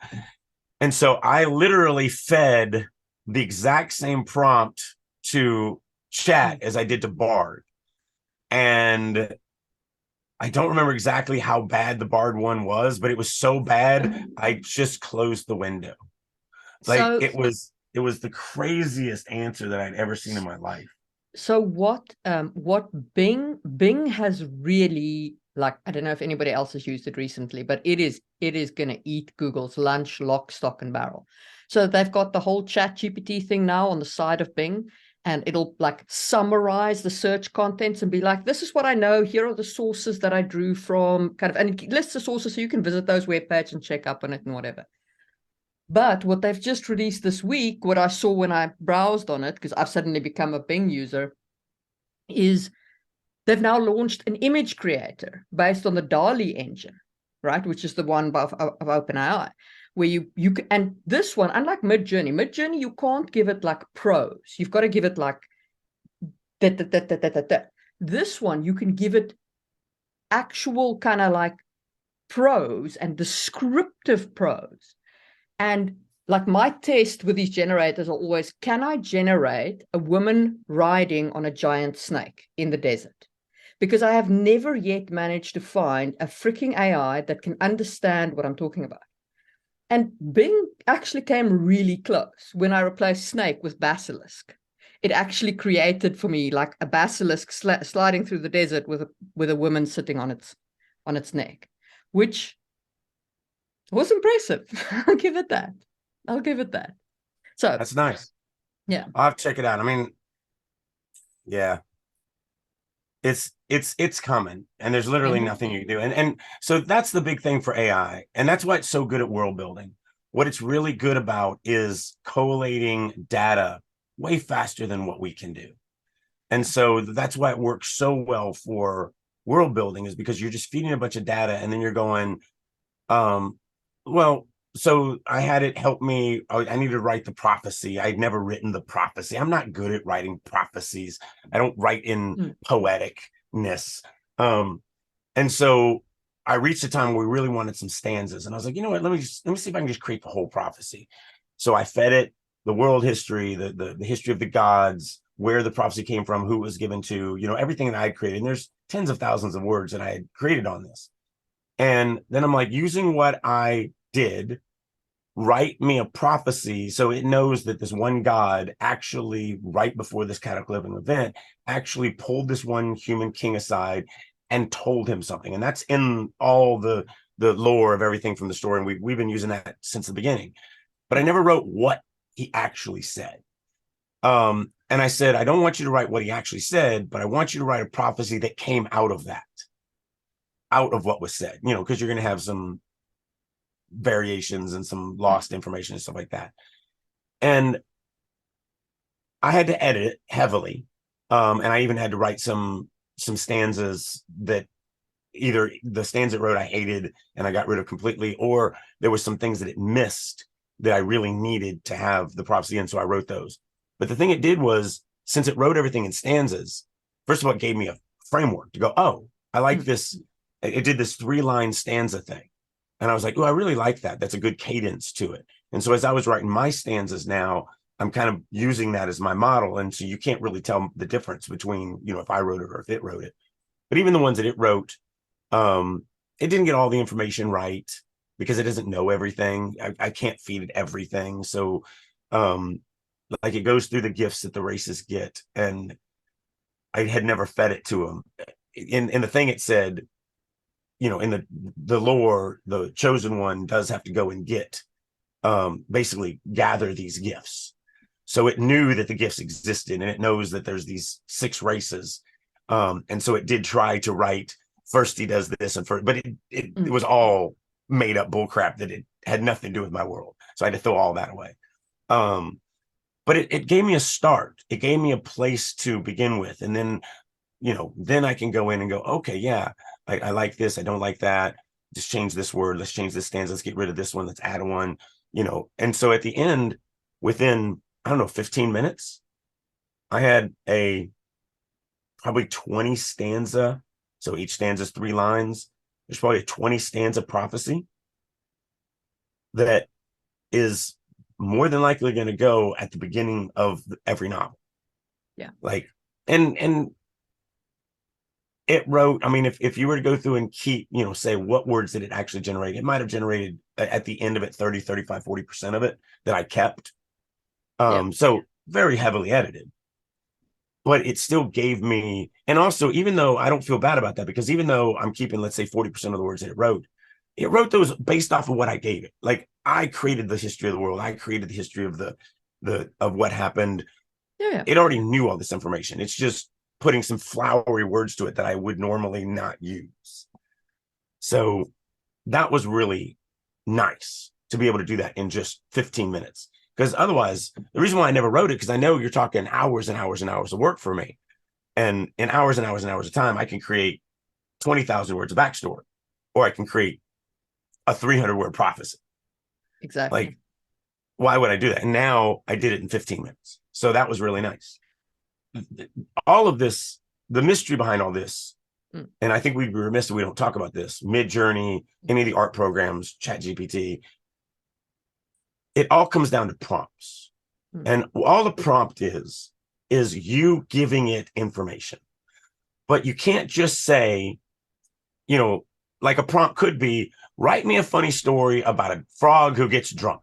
Speaker 2: And so I literally fed the exact same prompt to Chat as I did to Bard. And I don't remember exactly how bad the Bard one was, but it was so bad, I just closed the window. Like, it was the craziest answer that I'd ever seen in my life.
Speaker 1: So what Bing has really, like, I don't know if anybody else has used it recently, but it is going to eat Google's lunch, lock, stock, and barrel. So they've got the whole ChatGPT thing now on the side of Bing, and it'll like summarize the search contents and be like, this is what I know. Here are the sources that I drew from, kind of, and it lists the sources so you can visit those web pages and check up on it and whatever. But what they've just released this week, what I saw when I browsed on it, because I've suddenly become a Bing user, is they've now launched an image creator based on the DALL-E engine, right? Which is the one of OpenAI, where you can, and this one, unlike Midjourney, you can't give it like prose. You've got to give it like This one, you can give it actual kind of like prose and descriptive prose. And like, my test with these generators are always, can I generate a woman riding on a giant snake in the desert? Because I have never yet managed to find a freaking AI that can understand what I'm talking about. And Bing actually came really close when I replaced snake with basilisk. It actually created for me like a basilisk sliding through the desert with a woman sitting on its neck, which was impressive. I'll give it that. So
Speaker 2: that's nice.
Speaker 1: Yeah,
Speaker 2: I'll have to check it out. I mean, yeah, it's coming, and there's literally nothing you can do. And so that's the big thing for AI, and that's why it's so good at world building. What it's really good about is collating data way faster than what we can do. And so that's why it works so well for world building, is because you're just feeding a bunch of data, and then you're going, well, so I had it help me. I needed to write the prophecy. I'd never written the prophecy. I'm not good at writing prophecies. I don't write in poeticness. And so I reached a time where we really wanted some stanzas. And I was like, you know what, let me see if I can just create the whole prophecy. So I fed it the world history, the history of the gods, where the prophecy came from, who it was given to, everything that I had created. And there's tens of thousands of words that I had created on this. And then I'm like, using what I did, write me a prophecy so it knows that this one God actually, right before this cataclysmic event, actually pulled this one human king aside and told him something. And that's in all the lore of everything from the story. And we've been using that since the beginning. But I never wrote what he actually said. And I said, I don't want you to write what he actually said, but I want you to write a prophecy that came out of that, out of what was said, because you're going to have some variations and some lost information and stuff like that. And I had to edit it heavily. And I even had to write some stanzas that either the stanza it wrote I hated and I got rid of completely, or there was some things that it missed that I really needed to have the prophecy in. So I wrote those. But the thing it did was, since it wrote everything in stanzas, first of all, it gave me a framework to go, oh, I like this. It did this 3-line stanza thing. And I was like, oh, I really like that. That's a good cadence to it. And so as I was writing my stanzas now, I'm kind of using that as my model. And so you can't really tell the difference between, if I wrote it or if it wrote it. But even the ones that it wrote, it didn't get all the information right because it doesn't know everything. I can't feed it everything. So like it goes through the gifts that the races get. And I had never fed it to them. In the thing it said, in the lore, the chosen one does have to go and get, basically gather these gifts. So it knew that the gifts existed, and it knows that there's these 6 races. And so it did try to write, first he does this, but it was all made up bullcrap that it had nothing to do with my world. So I had to throw all that away. But it gave me a start. It gave me a place to begin with. And then, then I can go in and go, okay, yeah, I like this. I don't like that. Just change this word. Let's change this stanza. Let's get rid of this one. Let's add one, And so at the end, within, I don't know, 15 minutes, I had a probably 20 stanza. So each stanza is 3 lines. There's probably a 20 stanza prophecy that is more than likely going to go at the beginning of every novel.
Speaker 1: Yeah.
Speaker 2: Like, and it wrote, I mean, if you were to go through and keep, say what words did it actually generate, it might have generated at the end of it 30, 35, 40% of it that I kept. So very heavily edited. But it still gave me, and also, even though I don't feel bad about that, because even though I'm keeping, let's say, 40% of the words that it wrote those based off of what I gave it. Like, I created the history of the world. I created the history of of what happened.
Speaker 1: Yeah.
Speaker 2: It already knew all this information. It's just putting some flowery words to it that I would normally not use. So that was really nice to be able to do that in just 15 minutes. Because otherwise, the reason why I never wrote it, because I know you're talking hours and hours and hours of work for me. And in hours and hours and hours of time, I can create 20,000 words of backstory, or I can create a 300-word prophecy.
Speaker 1: Exactly.
Speaker 2: Like, why would I do that? And now I did it in 15 minutes. So that was really nice. All of this, the mystery behind all this, and I think we'd be remiss if we don't talk about this, Midjourney, any of the art programs, ChatGPT, it all comes down to prompts. And all the prompt is you giving it information. But you can't just say, like a prompt could be, write me a funny story about a frog who gets drunk.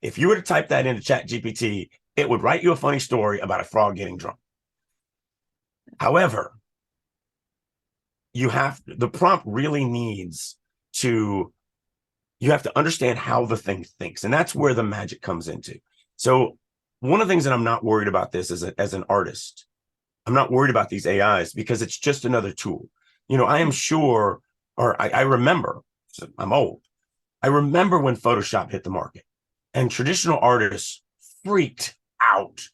Speaker 2: If you were to type that into ChatGPT, it would write you a funny story about a frog getting drunk. However, the prompt really needs to, you have to understand how the thing thinks. And that's where the magic comes into. So one of the things that I'm not worried about this as an artist, I'm not worried about these AIs because it's just another tool. I am sure, or I remember, I'm old. I remember when Photoshop hit the market and traditional artists freaked out.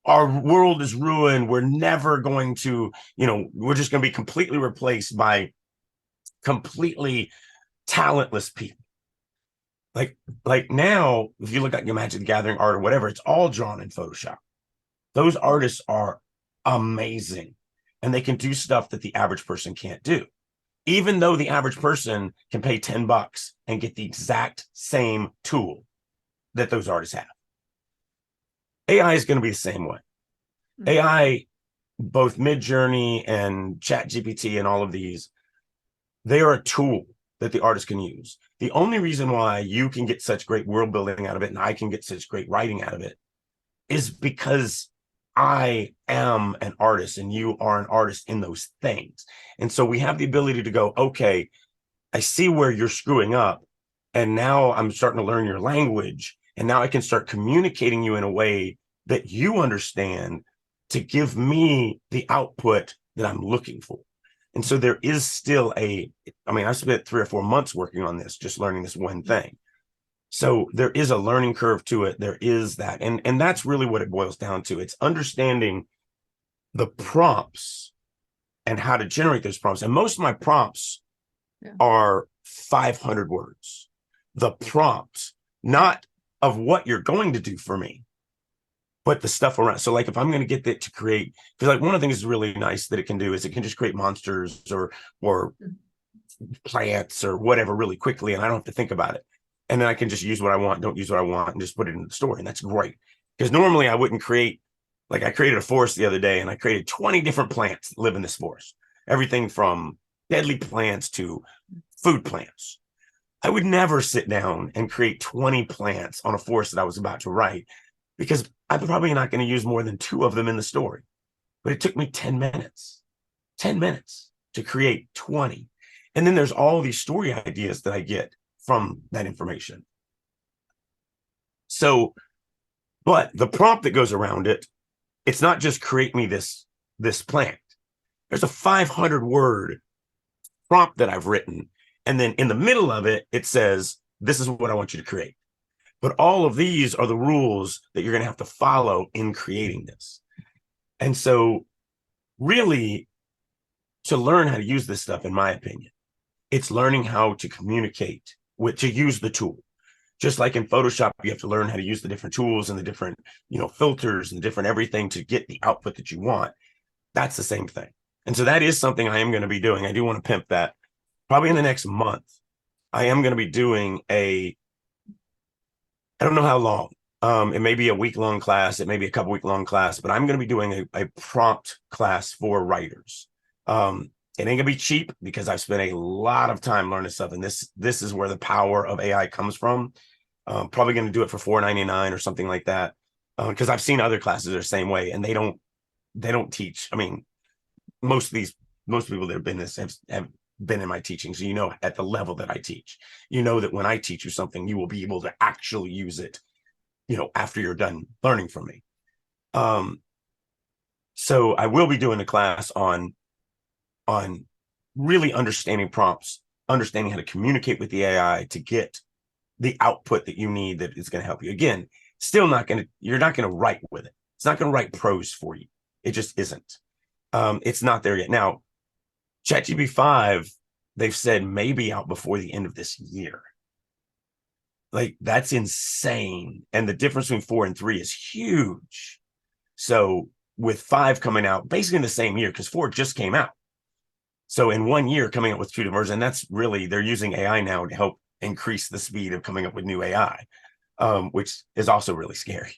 Speaker 2: Our world is ruined. We're never going to, we're just going to be completely replaced by completely talentless people. Like now, if you look at your Magic the Gathering art or whatever, it's all drawn in Photoshop. Those artists are amazing, and they can do stuff that the average person can't do. Even though the average person can pay $10 and get the exact same tool that those artists have. AI is going to be the same way. AI, both Midjourney and ChatGPT and all of these, they are a tool that the artist can use. The only reason why you can get such great world building out of it and I can get such great writing out of it is because I am an artist and you are an artist in those things. And so we have the ability to go, okay, I see where you're screwing up. And now I'm starting to learn your language. And now I can start communicating you in a way that you understand to give me the output that I'm looking for. And so there is still I spent 3 or 4 months working on this, just learning this one thing. So there is a learning curve to it. There is that. And that's really what it boils down to. It's understanding the prompts and how to generate those prompts. And most of my prompts are 500 words. The prompt, not of what you're going to do for me, but the stuff around. So like if I'm going to get it to create, because like one of the things that's really nice that it can do is it can just create monsters or plants or whatever really quickly, and I don't have to think about it. And then I can just use what I want, don't use what I want, and just put it in the story. And that's great. Because normally I wouldn't create, like I created a forest the other day and I created 20 different plants that live in this forest. Everything from deadly plants to food plants. I would never sit down and create 20 plants on a forest that I was about to write, because I'm probably not going to use more than 2 of them in the story. But it took me 10 minutes to create 20. And then there's all these story ideas that I get from that information. So, but the prompt that goes around it, it's not just create me this plant. There's a 500-word prompt that I've written. And then in the middle of it, it says, this is what I want you to create. But all of these are the rules that you're going to have to follow in creating this. And so really, to learn how to use this stuff, in my opinion, it's learning how to communicate to use the tool. Just like in Photoshop, you have to learn how to use the different tools and the different, filters and the different everything to get the output that you want. That's the same thing. And so that is something I am going to be doing. I do want to pimp that. Probably in the next month, I am going to be doing I don't know how long. It may be a week-long class. It may be a couple week-long class, but I'm going to be doing a prompt class for writers. It ain't gonna be cheap because I've spent a lot of time learning stuff, and this is where the power of AI comes from. Probably going to do it for $4.99 or something like that, because I've seen other classes that are the same way, and they don't teach. I mean, most people that have been this have been in my teaching, so at the level that I teach, that when I teach you something, you will be able to actually use it, after you're done learning from me. So I will be doing a class on really understanding prompts, understanding how to communicate with the AI to get the output that you need that is going to help you. Again, you're not going to write with it. It's not going to write prose for you. It just isn't. It's not there yet. Now, ChatGPT 5, they've said maybe out before the end of this year. Like, that's insane. And the difference between 4 and 3 is huge. So with 5 coming out basically in the same year, because 4 just came out. So in 1 year coming up with 2 versions, and that's really, they're using AI now to help increase the speed of coming up with new AI, which is also really scary.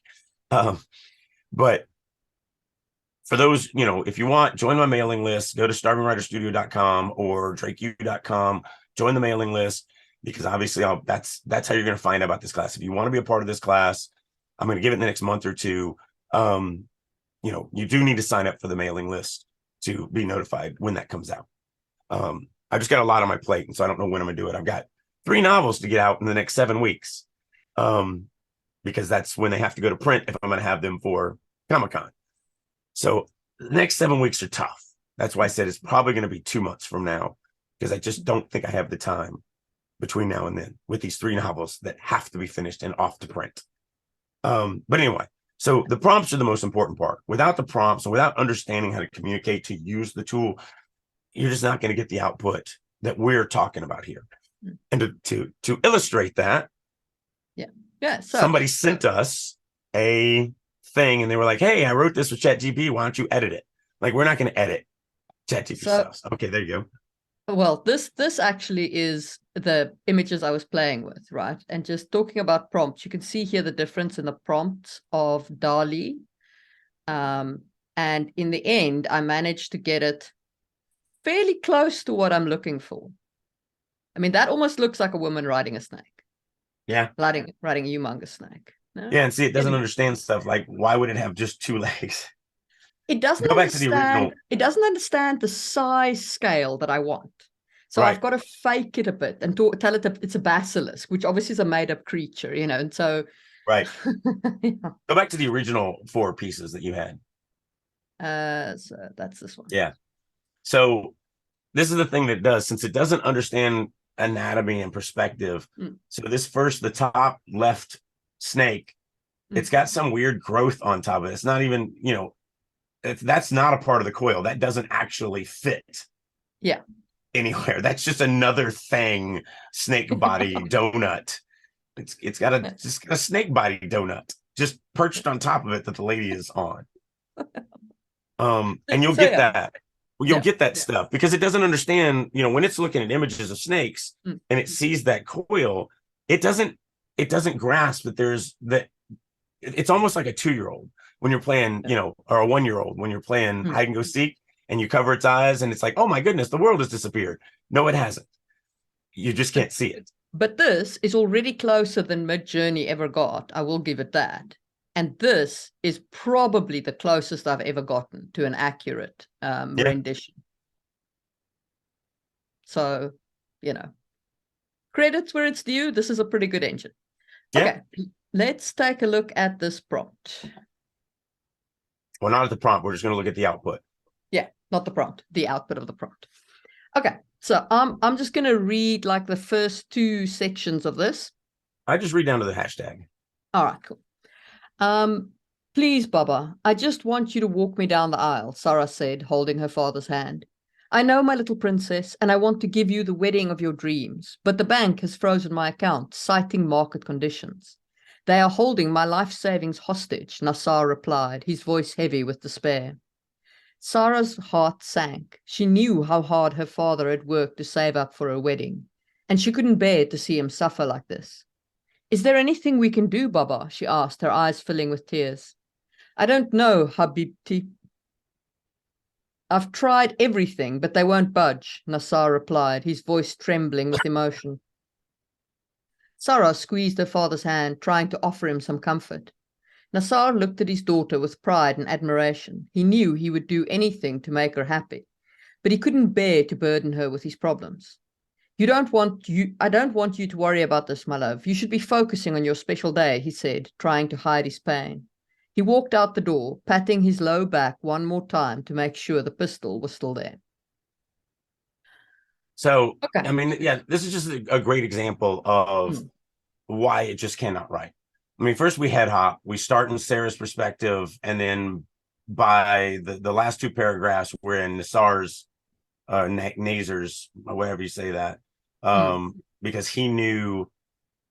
Speaker 2: But for those, if you want, join my mailing list, go to starvingwriterstudio.com or drakeu.com, join the mailing list, because obviously that's how you're going to find out about this class. If you want to be a part of this class, I'm going to give it in the next month or 2. You do need to sign up for the mailing list to be notified when that comes out. I just got a lot on my plate, and so I don't know when I'm gonna do it. I've got 3 novels to get out in the next 7 weeks, because that's when they have to go to print if I'm gonna have them for Comic-Con. So the next 7 weeks are tough. That's why I said it's probably going to be 2 months from now, because I just don't think I have the time between now and then with these 3 novels that have to be finished and off to print. But anyway, so the prompts are the most important part. Without the prompts and without understanding how to communicate to use the tool, you're just not going to get the output that we're talking about here. And to illustrate that,
Speaker 1: Yeah. So
Speaker 2: Somebody sent us a thing and they were like, hey, I wrote this with ChatGPT. Why don't you edit it? Like, we're not going to edit ChatGPT stuff. Okay, there you
Speaker 1: go. Well, this actually is the images I was playing with, right? And just talking about prompts, you can see here the difference in the prompts of DALL-E. And in the end, I managed to get it fairly close to what I'm looking for. I mean, that almost looks like a woman riding a snake.
Speaker 2: Yeah.
Speaker 1: Riding a humongous snake. No?
Speaker 2: Yeah, and see, it doesn't understand stuff like, why would it have just 2 legs?
Speaker 1: It doesn't
Speaker 2: Go back to the original.
Speaker 1: It doesn't understand the size scale that I want. So I've got to fake it a bit and tell it it's a basilisk, which obviously is a made-up creature, and so
Speaker 2: Right. Yeah. Go back to the original 4 pieces that you had.
Speaker 1: So that's this one.
Speaker 2: Yeah. So this is the thing that does, since it doesn't understand anatomy and perspective. So the top left snake, it's got some weird growth on top of it. It's not even, that's not a part of the coil. That doesn't actually fit.
Speaker 1: Yeah.
Speaker 2: Anywhere. That's just another thing, snake body donut. It's got a snake body donut just perched on top of it that the lady is on. And you'll get that. You'll get that stuff because it doesn't understand, when it's looking at images of snakes and it sees that coil, it doesn't grasp that it's almost like a 2-year-old when you're playing, or a 1-year-old when you're playing hide and go seek and you cover its eyes and it's like, oh my goodness, the world has disappeared. No, it hasn't. You just can't see it.
Speaker 1: But this is already closer than Mid-Journey ever got. I will give it that. And this is probably the closest I've ever gotten to an accurate rendition. So, credits where it's due. This is a pretty good engine. Yeah. Okay, let's take a look at this prompt.
Speaker 2: Well, not at the prompt. We're just going to look at the output.
Speaker 1: Yeah, not the prompt, the output of the prompt. Okay, so I'm just going to read like the first 2 sections of this.
Speaker 2: I just read down to the hashtag.
Speaker 1: All right, cool. Please, Baba, I just want you to walk me down the aisle, Sarah said, holding her father's hand. I know, my little princess, and I want to give you the wedding of your dreams, but the bank has frozen my account, citing market conditions. They are holding my life savings hostage, Nassar replied, his voice heavy with despair. Sarah's heart sank. She knew how hard her father had worked to save up for her wedding, and she couldn't bear to see him suffer like this. Is there anything we can do, Baba? She asked, her eyes filling with tears. I don't know, Habibti. I've tried everything, but they won't budge, Nassar replied, his voice trembling with emotion. Sarah squeezed her father's hand, trying to offer him some comfort. Nassar looked at his daughter with pride and admiration. He knew he would do anything to make her happy, but he couldn't bear to burden her with his problems. I don't want you to worry about this, my love. You should be focusing on your special day, he said, trying to hide his pain. He walked out the door, patting his low back one more time to make sure the pistol was still there.
Speaker 2: So, okay. I mean, yeah, this is just a great example of why it just cannot write. I mean, first we head hop. We start in Sarah's perspective, and then by the last 2 paragraphs, we're in Nassar's, Nazar's, or whatever you say that, because he knew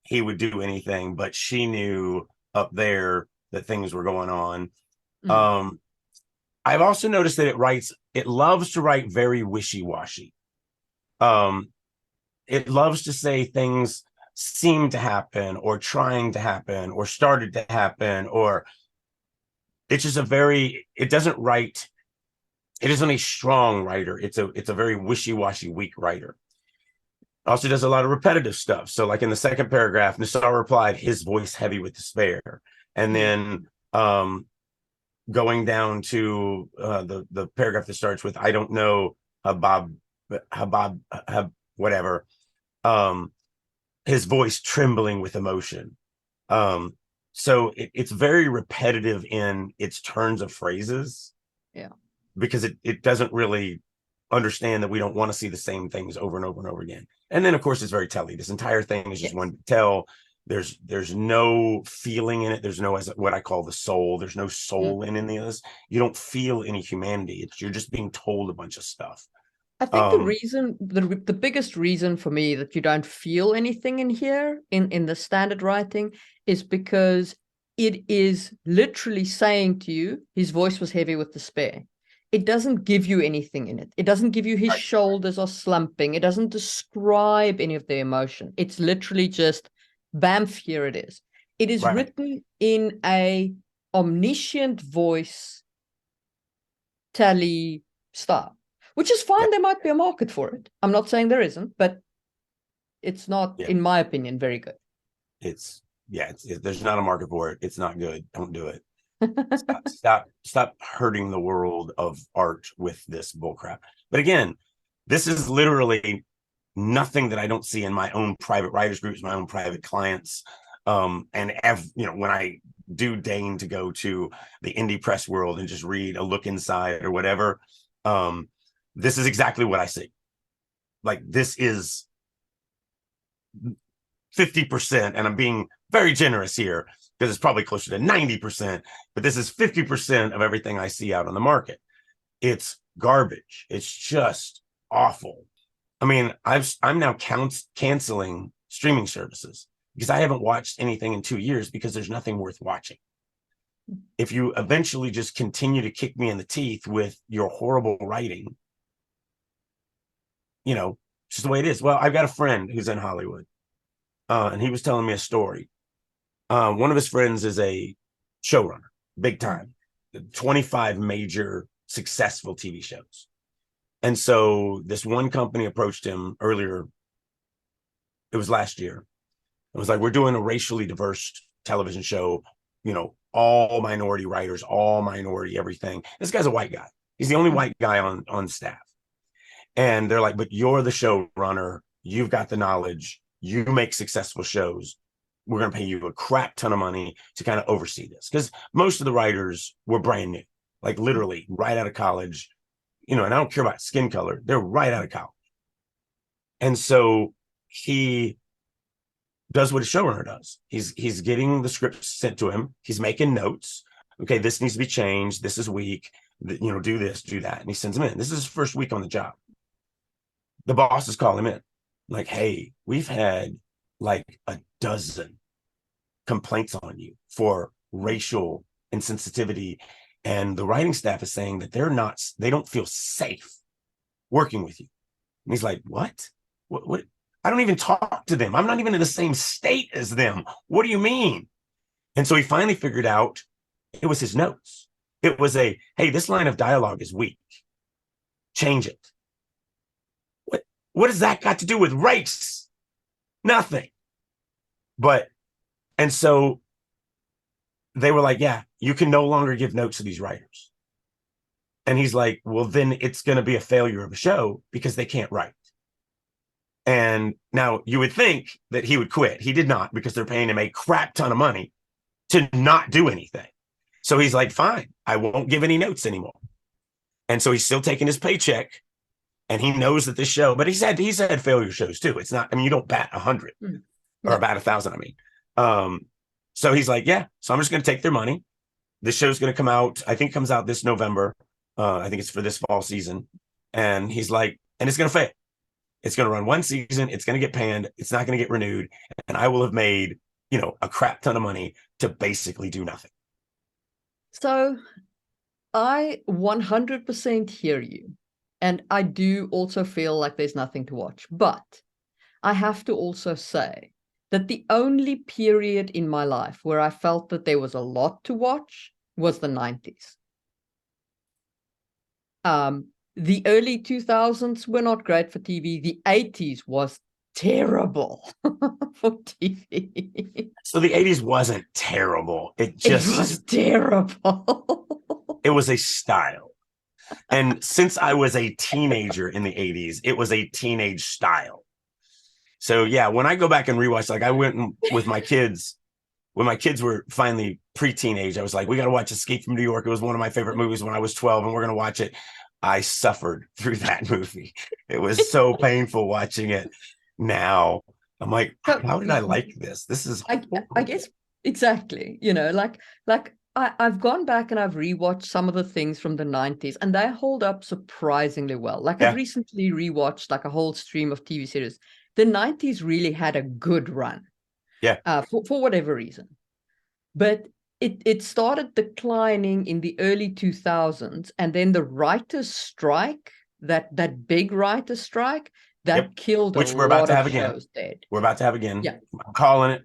Speaker 2: he would do anything, but she knew up there that things were going on. I've also noticed that it loves to write very wishy-washy. It loves to say things seem to happen or trying to happen or started to happen, or it's just it doesn't write. It isn't a strong writer. It's a very wishy-washy, weak writer. Also does a lot of repetitive stuff. So like in the 2nd paragraph, Nassar replied, his voice heavy with despair. And then going down to the paragraph that starts with, I don't know, Habab, whatever. His voice trembling with emotion. So it's very repetitive in its turns of phrases.
Speaker 1: Yeah. Because
Speaker 2: it doesn't really understand that we don't want to see the same things over and over and over again. And then, of course, it's very telly. This entire thing is just one tell. There's no feeling in it. There's no, as what I call the soul. There's no soul in any of this. You don't feel any humanity. You're just being told a bunch of stuff.
Speaker 1: I think the reason, the biggest reason for me that you don't feel anything in here in the standard writing is because it is literally saying to you, his voice was heavy with despair. It doesn't give you anything in it. It doesn't give you his
Speaker 2: Right.
Speaker 1: shoulders are slumping. It doesn't describe any of the emotion. It's literally just, bamf, here it is. It is
Speaker 2: Right.
Speaker 1: written in a omniscient voice tally style, which is
Speaker 2: Yeah.
Speaker 1: fine. There might be a market for it. I'm not saying there isn't, but it's not,
Speaker 2: Yeah.
Speaker 1: in my opinion, very good.
Speaker 2: There's not a market for it. It's not good. Don't do it. Stop hurting the world of art with this bullcrap. But again, this is literally nothing that I don't see in my own private writers groups, my own private clients. When I do deign to go to the indie press world and just read a look inside or whatever, this is exactly what I see. Like, this is 50%, and I'm being very generous here because it's probably closer to 90%, but this is 50% of everything I see out on the market. It's garbage. It's just awful. I mean, I'm now canceling streaming services because I haven't watched anything in 2 years because there's nothing worth watching. If you eventually just continue to kick me in the teeth with your horrible writing, it's just the way it is. Well, I've got a friend who's in Hollywood, and he was telling me a story. One of his friends is a showrunner, big time, 25 major successful TV shows. And so this one company approached him earlier, it was last year. It was like, we're doing a racially diverse television show, all minority writers, all minority everything. This guy's a white guy. He's the only white guy on staff. And they're like, but you're the showrunner. You've got the knowledge. You make successful shows. We're going to pay you a crap ton of money to kind of oversee this. Because most of the writers were brand new, like literally right out of college, and I don't care about skin color. They're right out of college. And so he does what a showrunner does. He's getting the scripts sent to him. He's making notes. Okay, this needs to be changed. This is weak. Do this, do that. And he sends them in. This is his first week on the job. The bosses call him in. Like, hey, we've had like a dozen complaints on you for racial insensitivity. And the writing staff is saying that they don't feel safe working with you. And he's like, what? What? I don't even talk to them. I'm not even in the same state as them. What do you mean? And so he finally figured out it was his notes. It was hey, this line of dialogue is weak. Change it. What does that got to do with race? Nothing. And so they were like, yeah, you can no longer give notes to these writers. And he's like, well, then it's going to be a failure of a show because they can't write. And now you would think that he would quit. He did not, because they're paying him a crap ton of money to not do anything. So he's like, fine, I won't give any notes anymore. And so he's still taking his paycheck, and he knows that this show, but he's had failure shows too. It's not, you don't bat 100 or bat 1,000. So he's like, yeah, so I'm just going to take their money. This show's going to come out. I think it comes out this November. I think it's for this fall season. And he's like, and it's going to fail. It's going to run one season. It's going to get panned. It's not going to get renewed. And I will have made, a crap ton of money to basically do nothing.
Speaker 1: So I 100% hear you. And I do also feel like there's nothing to watch. But I have to also say that the only period in my life where I felt that there was a lot to watch was the 90s. The early 2000s were not great for TV. The 80s was terrible for TV.
Speaker 2: So the 80s wasn't terrible. It
Speaker 1: was terrible.
Speaker 2: It was a style. And since I was a teenager in the 80s, it was a teenage style. So yeah, when I go back and rewatch, like I went with my kids, when my kids were finally pre-teenage, I was like, we got to watch Escape from New York. It was one of my favorite movies when I was 12, and we're going to watch it. I suffered through that movie. It was so painful watching it. Now I'm like, how did I like this? This is
Speaker 1: I guess exactly. Like I've gone back and I've rewatched some of the things from the 90s, and they hold up surprisingly well. Like I've recently rewatched like a whole stream of TV series. The 90s really had a good run.
Speaker 2: Yeah.
Speaker 1: For whatever reason. But it started declining in the early 2000s, and then the writers' strike, that big writers' strike, that killed
Speaker 2: which
Speaker 1: a
Speaker 2: we're about
Speaker 1: lot
Speaker 2: to have
Speaker 1: of
Speaker 2: again.
Speaker 1: shows dead.
Speaker 2: We're about to have again.
Speaker 1: Yeah.
Speaker 2: I'm calling it.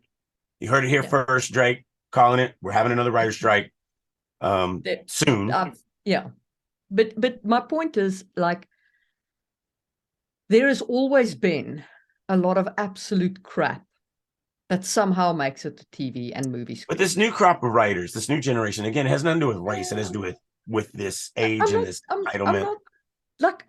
Speaker 2: You heard it here first, Drake. Calling it. We're having another writer's strike soon.
Speaker 1: Yeah. But my point is, like, there has always been a lot of absolute crap that somehow makes it to TV and movies.
Speaker 2: But this new crop of writers, this new generation, again, it has nothing to do with race. It has to do with this age and this entitlement.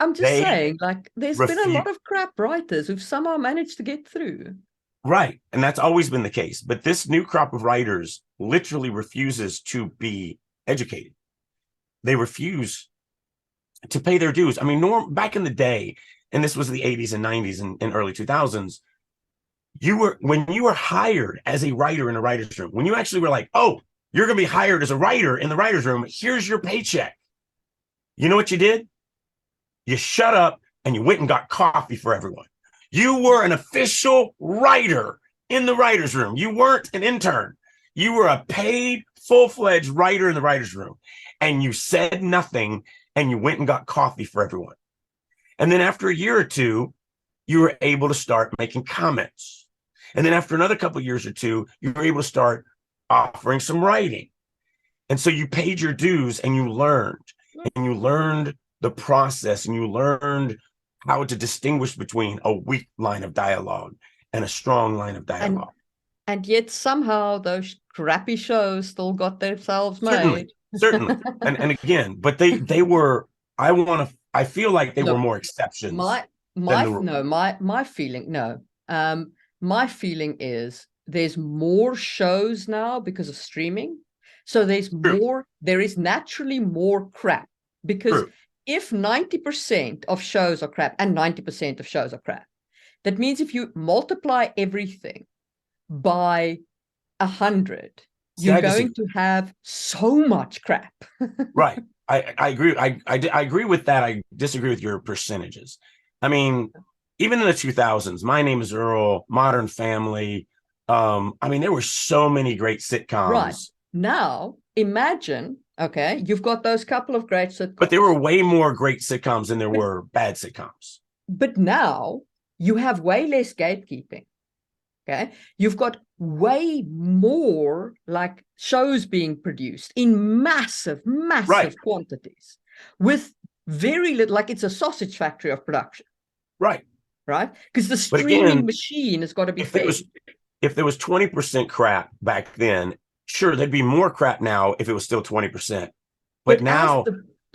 Speaker 1: I'm just saying, like, there's been a lot of crap writers who've somehow managed to get through.
Speaker 2: Right. And that's always been the case. But this new crop of writers literally refuses to be educated. They refuse to pay their dues. I mean, back in the day, and this was the 80s and 90s and early 2000s, when you were hired as a writer in a writer's room, when you actually were like, oh, you're going to be hired as a writer in the writer's room, here's your paycheck. You know what you did? You shut up and you went and got coffee for everyone. You were an official writer in the writer's room. You weren't an intern. You were a paid, full-fledged writer in the writer's room. And you said nothing and you went and got coffee for everyone. And then after a year or two, you were able to start making comments. And then after another couple of years or two, you were able to start offering some writing. And so you paid your dues and you learned the process, and you learned how to distinguish between a weak line of dialogue and a strong line of dialogue.
Speaker 1: And yet somehow those crappy shows still got themselves made.
Speaker 2: Certainly. And again, but they were, I feel like they were more exceptions.
Speaker 1: My feeling is there's more shows now because of streaming. So there is naturally more crap, because if 90% of shows are crap and 90% of shows are crap, that means if you multiply everything by 100, you're going to have so much crap.
Speaker 2: Right. I agree. I agree with that. I disagree with your percentages. I mean, even in the 2000s, My Name is Earl, Modern Family. I mean, there were so many great sitcoms.
Speaker 1: Right. Now, imagine, okay, you've got those couple of great sitcoms.
Speaker 2: But there were way more great sitcoms than there were bad sitcoms.
Speaker 1: But now you have way less gatekeeping. Okay, you've got way more like shows being produced in massive quantities with very little, like it's a sausage factory of production.
Speaker 2: Right.
Speaker 1: Because the streaming machine has got to be fed.
Speaker 2: If there was 20% crap back then, sure, there'd be more crap now if it was still 20%. But now,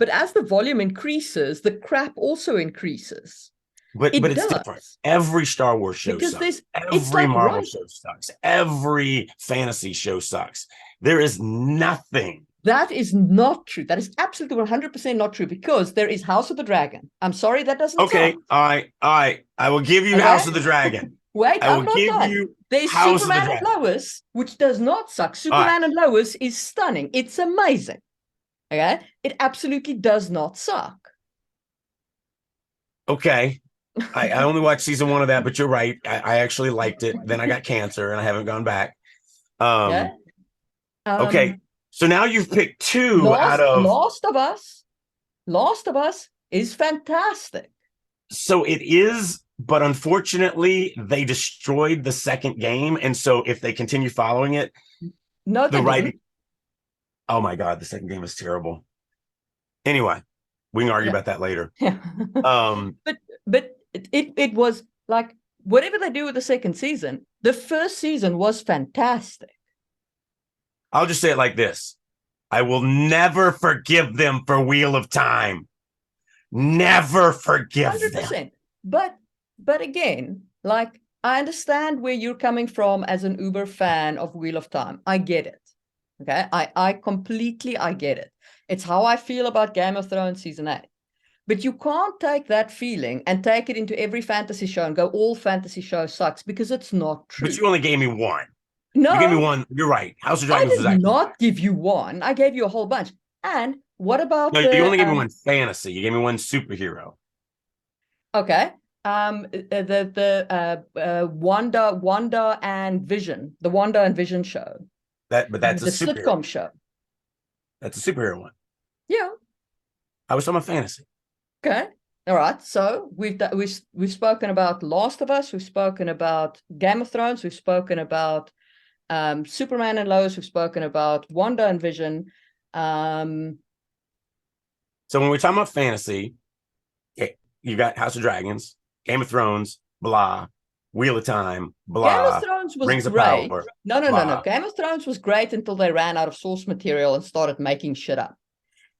Speaker 1: as the volume increases, the crap also increases.
Speaker 2: But it's different. Every Star Wars show sucks. Every Marvel show sucks. Every fantasy show sucks. There is nothing.
Speaker 1: That is not true. That is absolutely 100% not true, because there is House of the Dragon. I'm sorry, that doesn't
Speaker 2: suck. I will give you House of the Dragon.
Speaker 1: Wait, I'm not done. There's Superman and Lois, which does not suck. Superman and Lois is stunning. It's amazing. Okay? It absolutely does not suck.
Speaker 2: Okay. I only watched season 1 of that, but you're right. I actually liked it. Then I got cancer and I haven't gone back. Okay. So now you've picked 2 out of
Speaker 1: Last of Us. Last of Us is fantastic.
Speaker 2: So it is, but unfortunately, they destroyed the second game. And so if they continue following it, the writing. Oh my God, the second game is terrible. Anyway, we can argue about that later.
Speaker 1: But it was like, whatever they do with the second season, the first season was fantastic.
Speaker 2: I'll just say it like this. I will never forgive them for Wheel of Time. Never forgive 100%.
Speaker 1: Them. But again, like, I understand where you're coming from as an uber fan of Wheel of Time. I get it. Okay. I completely get it. It's how I feel about Game of Thrones season 8. But you can't take that feeling and take it into every fantasy show and go, all fantasy show sucks, because it's not true.
Speaker 2: But you only gave me 1. You gave me
Speaker 1: No,
Speaker 2: one. You're right. House of
Speaker 1: I
Speaker 2: Dragons was
Speaker 1: did
Speaker 2: actually
Speaker 1: not give you one. I gave you a whole bunch. And what
Speaker 2: no.
Speaker 1: about
Speaker 2: You
Speaker 1: the
Speaker 2: only gave me one fantasy. You gave me one superhero.
Speaker 1: okay. Wanda and Vision, the Wanda and Vision show.
Speaker 2: But that's a
Speaker 1: The
Speaker 2: superhero.
Speaker 1: sitcom show.
Speaker 2: That's a superhero one.
Speaker 1: Yeah.
Speaker 2: I was talking about fantasy.
Speaker 1: Okay. All right. So we've spoken about Last of Us. We've spoken about Game of Thrones. We've spoken about Superman and Lois. We've spoken about Wanda and Vision.
Speaker 2: So when we're talking about fantasy, you got House of Dragons, Game of Thrones, blah, Wheel of Time,
Speaker 1: Game of
Speaker 2: blah,
Speaker 1: Thrones was
Speaker 2: Rings of
Speaker 1: great.
Speaker 2: Power,
Speaker 1: No.
Speaker 2: blah.
Speaker 1: Game of Thrones was great until they ran out of source material and started making shit up.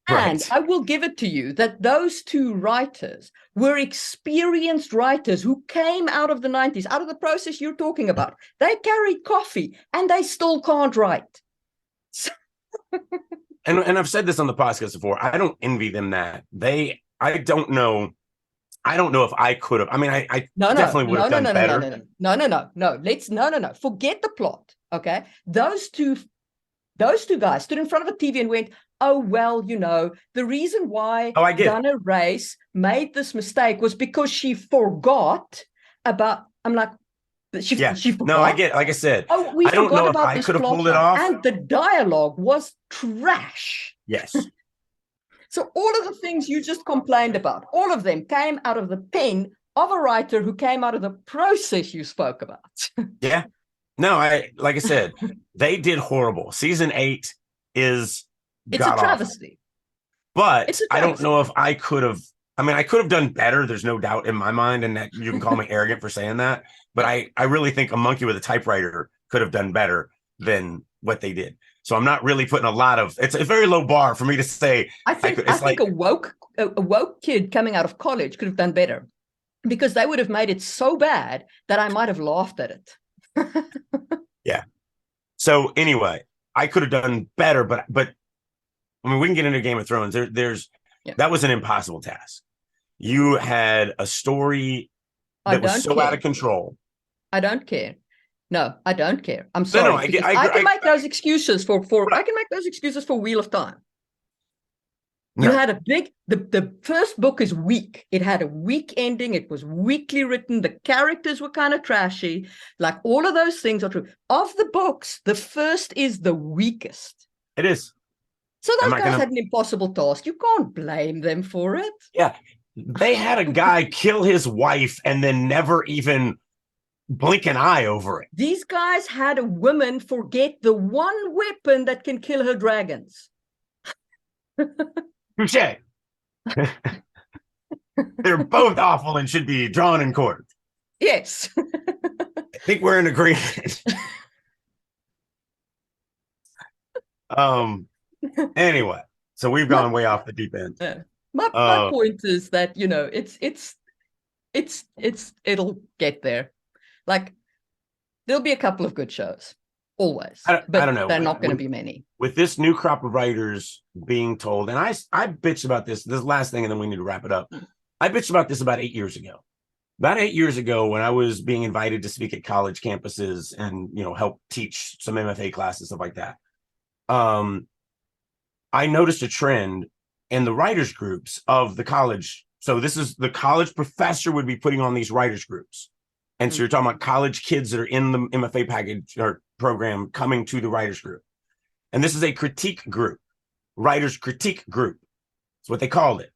Speaker 1: And
Speaker 2: Right.
Speaker 1: I will give it to you that those two writers were experienced writers who came out of the 90s, out of the process you're talking about. They carried coffee and they still can't write.
Speaker 2: And I've said this on the podcast before. I don't envy them that. I don't know. I don't know if I could have. I mean, I definitely would have done better.
Speaker 1: No. Forget the plot. Okay. Those two guys stood in front of a TV and went, oh, well, the reason why
Speaker 2: Oh, I get it.
Speaker 1: Donna Race made this mistake was because she forgot about, I'm like, she forgot.
Speaker 2: No, I get it. Like I said,
Speaker 1: Oh, we
Speaker 2: I don't
Speaker 1: forgot
Speaker 2: know if
Speaker 1: about
Speaker 2: I
Speaker 1: this
Speaker 2: could have
Speaker 1: plot
Speaker 2: pulled it
Speaker 1: line.
Speaker 2: off.
Speaker 1: And the dialogue was trash.
Speaker 2: Yes.
Speaker 1: So all of the things you just complained about, all of them came out of the pen of a writer who came out of the process you spoke about.
Speaker 2: Yeah. No, like I said, they did horrible. Season 8 is
Speaker 1: It's a
Speaker 2: god awful.
Speaker 1: travesty.
Speaker 2: But I don't know if I could have. I mean, I could have done better. There's no doubt in my mind, and that you can call me arrogant for saying that. But I really think a monkey with a typewriter could have done better than what they did. So I'm not really putting a lot of. It's a very low bar for me to say.
Speaker 1: I think a woke kid coming out of college could have done better, because they would have made it so bad that I might have laughed at it.
Speaker 2: Yeah. So anyway, I could have done better, but I mean, we can get into Game of Thrones. That was an impossible task. You had a story that was so out of control.
Speaker 1: I don't care. No, I don't care. I'm sorry. I can make those excuses for I can make those excuses for Wheel of Time. You had the first book is weak. It had a weak ending. It was weakly written. The characters were kind of trashy. Like, all of those things are true. Of the books, the first is the weakest.
Speaker 2: It is.
Speaker 1: So those guys had an impossible task. You can't blame them for it.
Speaker 2: Yeah. They had a guy kill his wife and then never even blink an eye over it.
Speaker 1: These guys had a woman forget the one weapon that can kill her dragons.
Speaker 2: Touché. They're both awful and should be drawn in court.
Speaker 1: Yes.
Speaker 2: I think we're in agreement. Anyway, so we've gone way off the deep end.
Speaker 1: My point is that, it'll get there. Like, there'll be a couple of good shows, always. I don't know. They're not going to be many.
Speaker 2: With this new crop of writers being told, and I bitched about this last thing, and then we need to wrap it up. I bitched about this about 8 years ago. About 8 years ago, when I was being invited to speak at college campuses and, help teach some MFA classes, stuff like that. I noticed a trend in the writers groups of the college. So this is the college professor would be putting on these writers groups. And so you're talking about college kids that are in the MFA package or program coming to the writers group. And this is a critique group, writers critique group. That's what they called it.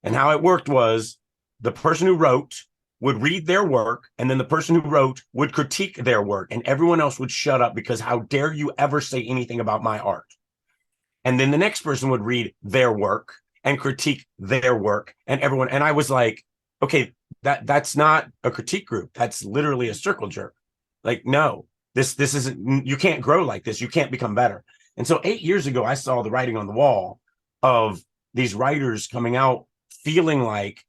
Speaker 2: And how it worked was the person who wrote would read their work, and then the person who wrote would critique their work, and everyone else would shut up because how dare you ever say anything about my art? And then the next person would read their work and critique their work, and I was like, okay, that's not a critique group. That's literally a circle jerk. Like, no, this isn't, you can't grow like this. You can't become better. And so 8 years ago, I saw the writing on the wall of these writers coming out feeling like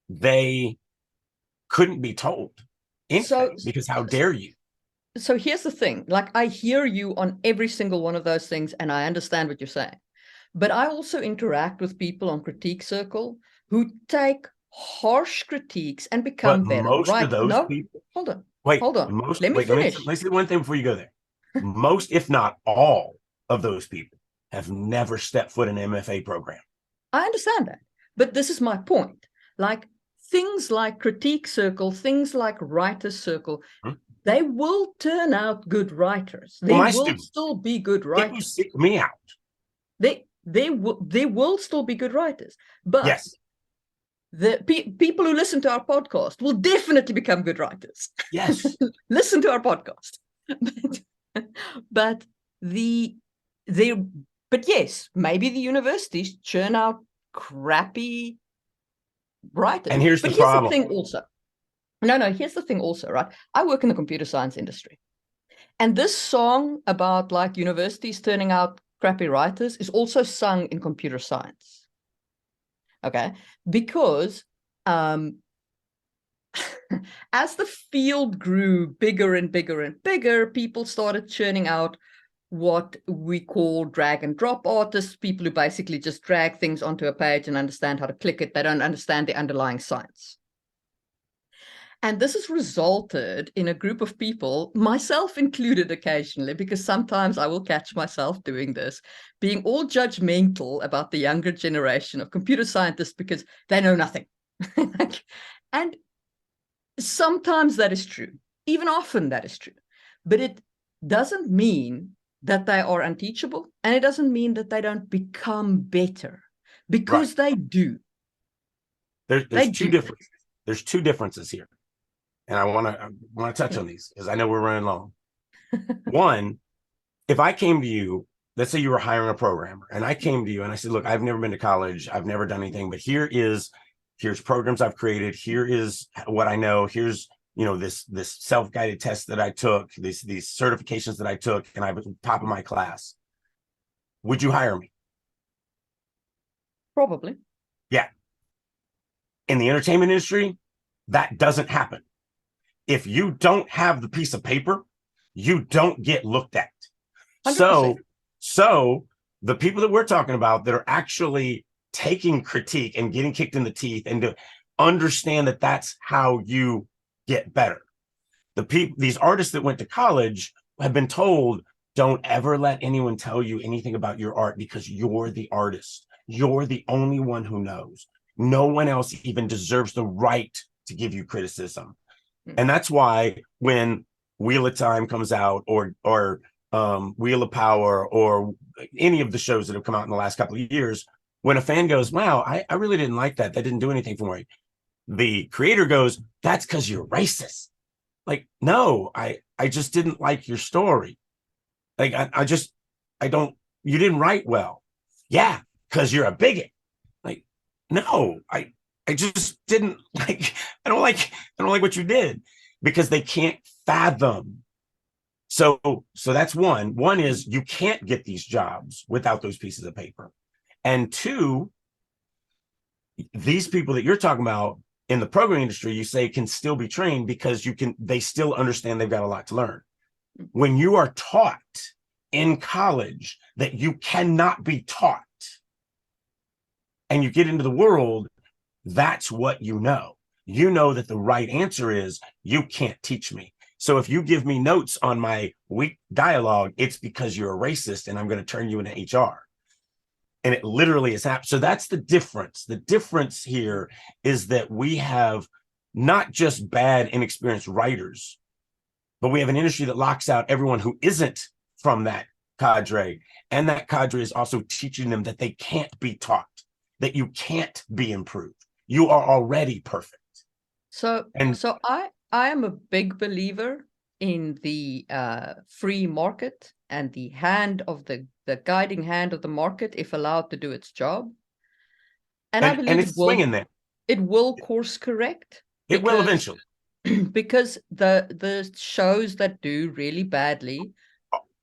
Speaker 2: they couldn't be told anything because how dare you?
Speaker 1: So here's the thing, like, I hear you on every single one of those things, and I understand what you're saying. But I also interact with people on Critique Circle who take harsh critiques and become better.
Speaker 2: Most of those people.
Speaker 1: Hold on.
Speaker 2: Wait,
Speaker 1: hold on. Let me finish.
Speaker 2: Let me say one thing before you go there. Most, if not all, of those people have never stepped foot in an MFA program.
Speaker 1: I understand that, but this is my point. Like things like Critique Circle, things like Writers Circle, they will turn out good writers. They will still be good writers.
Speaker 2: People seek me out.
Speaker 1: They will still be good writers, but
Speaker 2: yes,
Speaker 1: the people who listen to our podcast will definitely become good writers.
Speaker 2: Yes,
Speaker 1: listen to our podcast. but yes, maybe the universities churn out crappy writers.
Speaker 2: And here's the problem.
Speaker 1: Here's the thing also. Here's the thing also, right? I work in the computer science industry. And this song about like universities turning out crappy writers is also sung in computer science. Okay? Because as the field grew bigger and bigger and bigger, people started churning out what we call drag and drop artists, people who basically just drag things onto a page and understand how to click it. They don't understand the underlying science. And this has resulted in a group of people, myself included occasionally, because sometimes I will catch myself doing this, being all judgmental about the younger generation of computer scientists because they know nothing. And sometimes that is true. Even often that is true. But it doesn't mean that they are unteachable, and it doesn't mean that they don't become better, because they do.
Speaker 2: There's two differences here. And I want to touch on these because I know we're running long. One, if I came to you, let's say you were hiring a programmer, and I came to you and I said, look, I've never been to college, I've never done anything, but here's programs I've created, here is what I know, here's this self-guided test that I took, these certifications that I took, and I was top of my class. Would you hire me?
Speaker 1: Probably.
Speaker 2: Yeah. In the entertainment industry, that doesn't happen. If you don't have the piece of paper, you don't get looked at. 100%. So the people that we're talking about that are actually taking critique and getting kicked in the teeth and to understand that that's how you get better. These artists that went to college have been told, don't ever let anyone tell you anything about your art because you're the artist. You're the only one who knows. No one else even deserves the right to give you criticism. And that's why when Wheel of Time comes out or Wheel of Power or any of the shows that have come out in the last couple of years, when a fan goes, wow, I really didn't like that. That didn't do anything for me. The creator goes, that's because you're racist. Like, no, I just didn't like your story. Like, you didn't write well. Yeah, because you're a bigot. Like, no, I just didn't like, I don't like what you did, because they can't fathom. So that's one. One is you can't get these jobs without those pieces of paper. And two, these people that you're talking about in the programming industry, you say can still be trained because they still understand they've got a lot to learn. When you are taught in college that you cannot be taught and you get into the world, that's what you know. You know that the right answer is you can't teach me. So if you give me notes on my weak dialogue, it's because you're a racist and I'm going to turn you into HR. And it literally is happening. So that's the difference. The difference here is that we have not just bad, inexperienced writers, but we have an industry that locks out everyone who isn't from that cadre. And that cadre is also teaching them that they can't be taught, that you can't be improved. You are already perfect.
Speaker 1: So I am a big believer in the free market and the guiding hand of the market, if allowed to do its job. And I believe
Speaker 2: it's swinging there.
Speaker 1: It will course correct.
Speaker 2: It will eventually.
Speaker 1: Because the shows that do really badly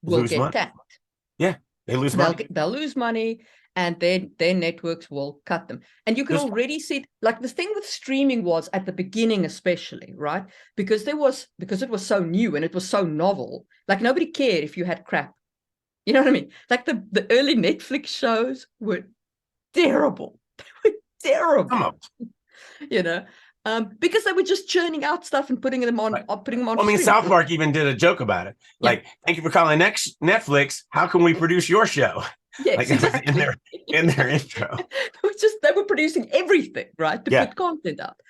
Speaker 1: will get tapped.
Speaker 2: Yeah, they lose money.
Speaker 1: They'll lose money, and their networks will cut them. And you can already see, like, the thing with streaming was at the beginning, especially, right? Because it was so new and it was so novel. Like, nobody cared if you had crap. You know what I mean? Like the early Netflix shows were terrible. They were terrible.
Speaker 2: Come on.
Speaker 1: You know, because they were just churning out stuff and putting them on,
Speaker 2: Right.
Speaker 1: putting them on.
Speaker 2: I mean,
Speaker 1: stream.
Speaker 2: South Park even did a joke about it. Like, thank you for calling Netflix. How can we produce your show?
Speaker 1: Yes,
Speaker 2: Like
Speaker 1: exactly.
Speaker 2: in their intro.
Speaker 1: They were producing everything, right, to put content out.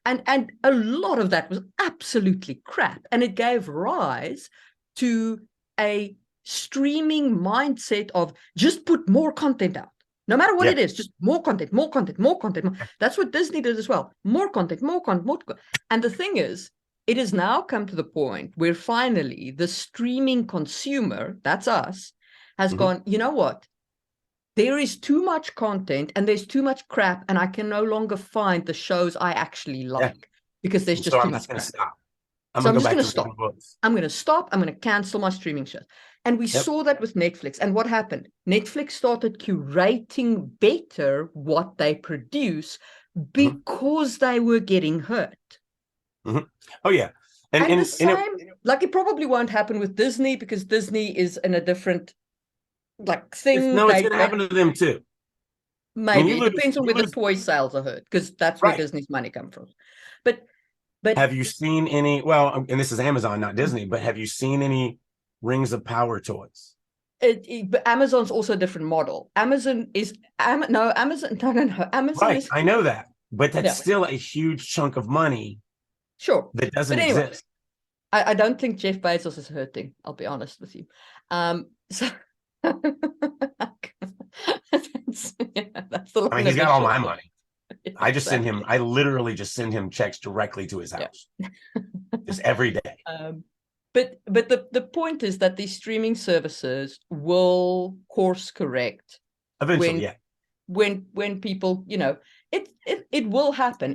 Speaker 1: And a lot of that was absolutely crap. And it gave rise to a streaming mindset of just put more content out. No matter what it is, just more content, more content, more content. More. That's what Disney did as well. More content, more content, more content. And the thing is, it has now come to the point where finally the streaming consumer, that's us, has gone, you know what? There is too much content and there's too much crap, and I can no longer find the shows I actually like because there's just too much crap.
Speaker 2: Stop.
Speaker 1: So I'm just going to stop. I'm going to stop. I'm going to cancel my streaming shows. And we saw that with Netflix. And what happened? Netflix started curating better what they produce because they were getting hurt.
Speaker 2: Oh, yeah.
Speaker 1: And the same, like it probably won't happen with Disney because Disney is in a different thing.
Speaker 2: No, it's going to happen to them too.
Speaker 1: Maybe it depends on where the toy sales are hurt, because that's where Disney's money comes from. But
Speaker 2: have you seen any? Well, and this is Amazon, not Disney. But have you seen any Rings of Power toys?
Speaker 1: But Amazon's also a different model. Amazon is Amazon. No, Amazon is.
Speaker 2: I know that, but that's still a huge chunk of money.
Speaker 1: Sure,
Speaker 2: that doesn't exist.
Speaker 1: I don't think Jeff Bezos is hurting. I'll be honest with you. So. That's the
Speaker 2: I mean, he's got all my money. I just send him. I literally just send him checks directly to his house, just every day.
Speaker 1: But the point is that these streaming services will course correct
Speaker 2: eventually.
Speaker 1: When people, it will happen.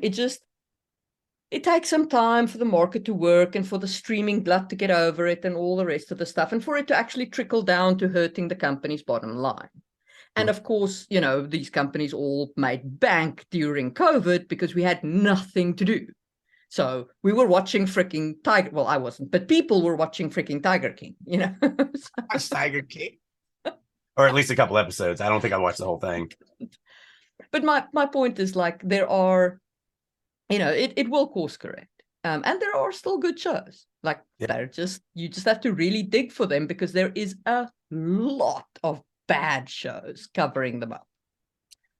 Speaker 1: It takes some time for the market to work and for the streaming blood to get over it and all the rest of the stuff, and for it to actually trickle down to hurting the company's bottom line. And of course, these companies all made bank during COVID because we had nothing to do. So we were watching freaking Tiger. Well, I wasn't, but people were watching freaking Tiger King,
Speaker 2: Tiger King. Or at least a couple episodes. I don't think I watched the whole thing.
Speaker 1: But my point is, there are, it will course correct. And there are still good shows. You just have to really dig for them, because there is a lot of bad shows covering them up.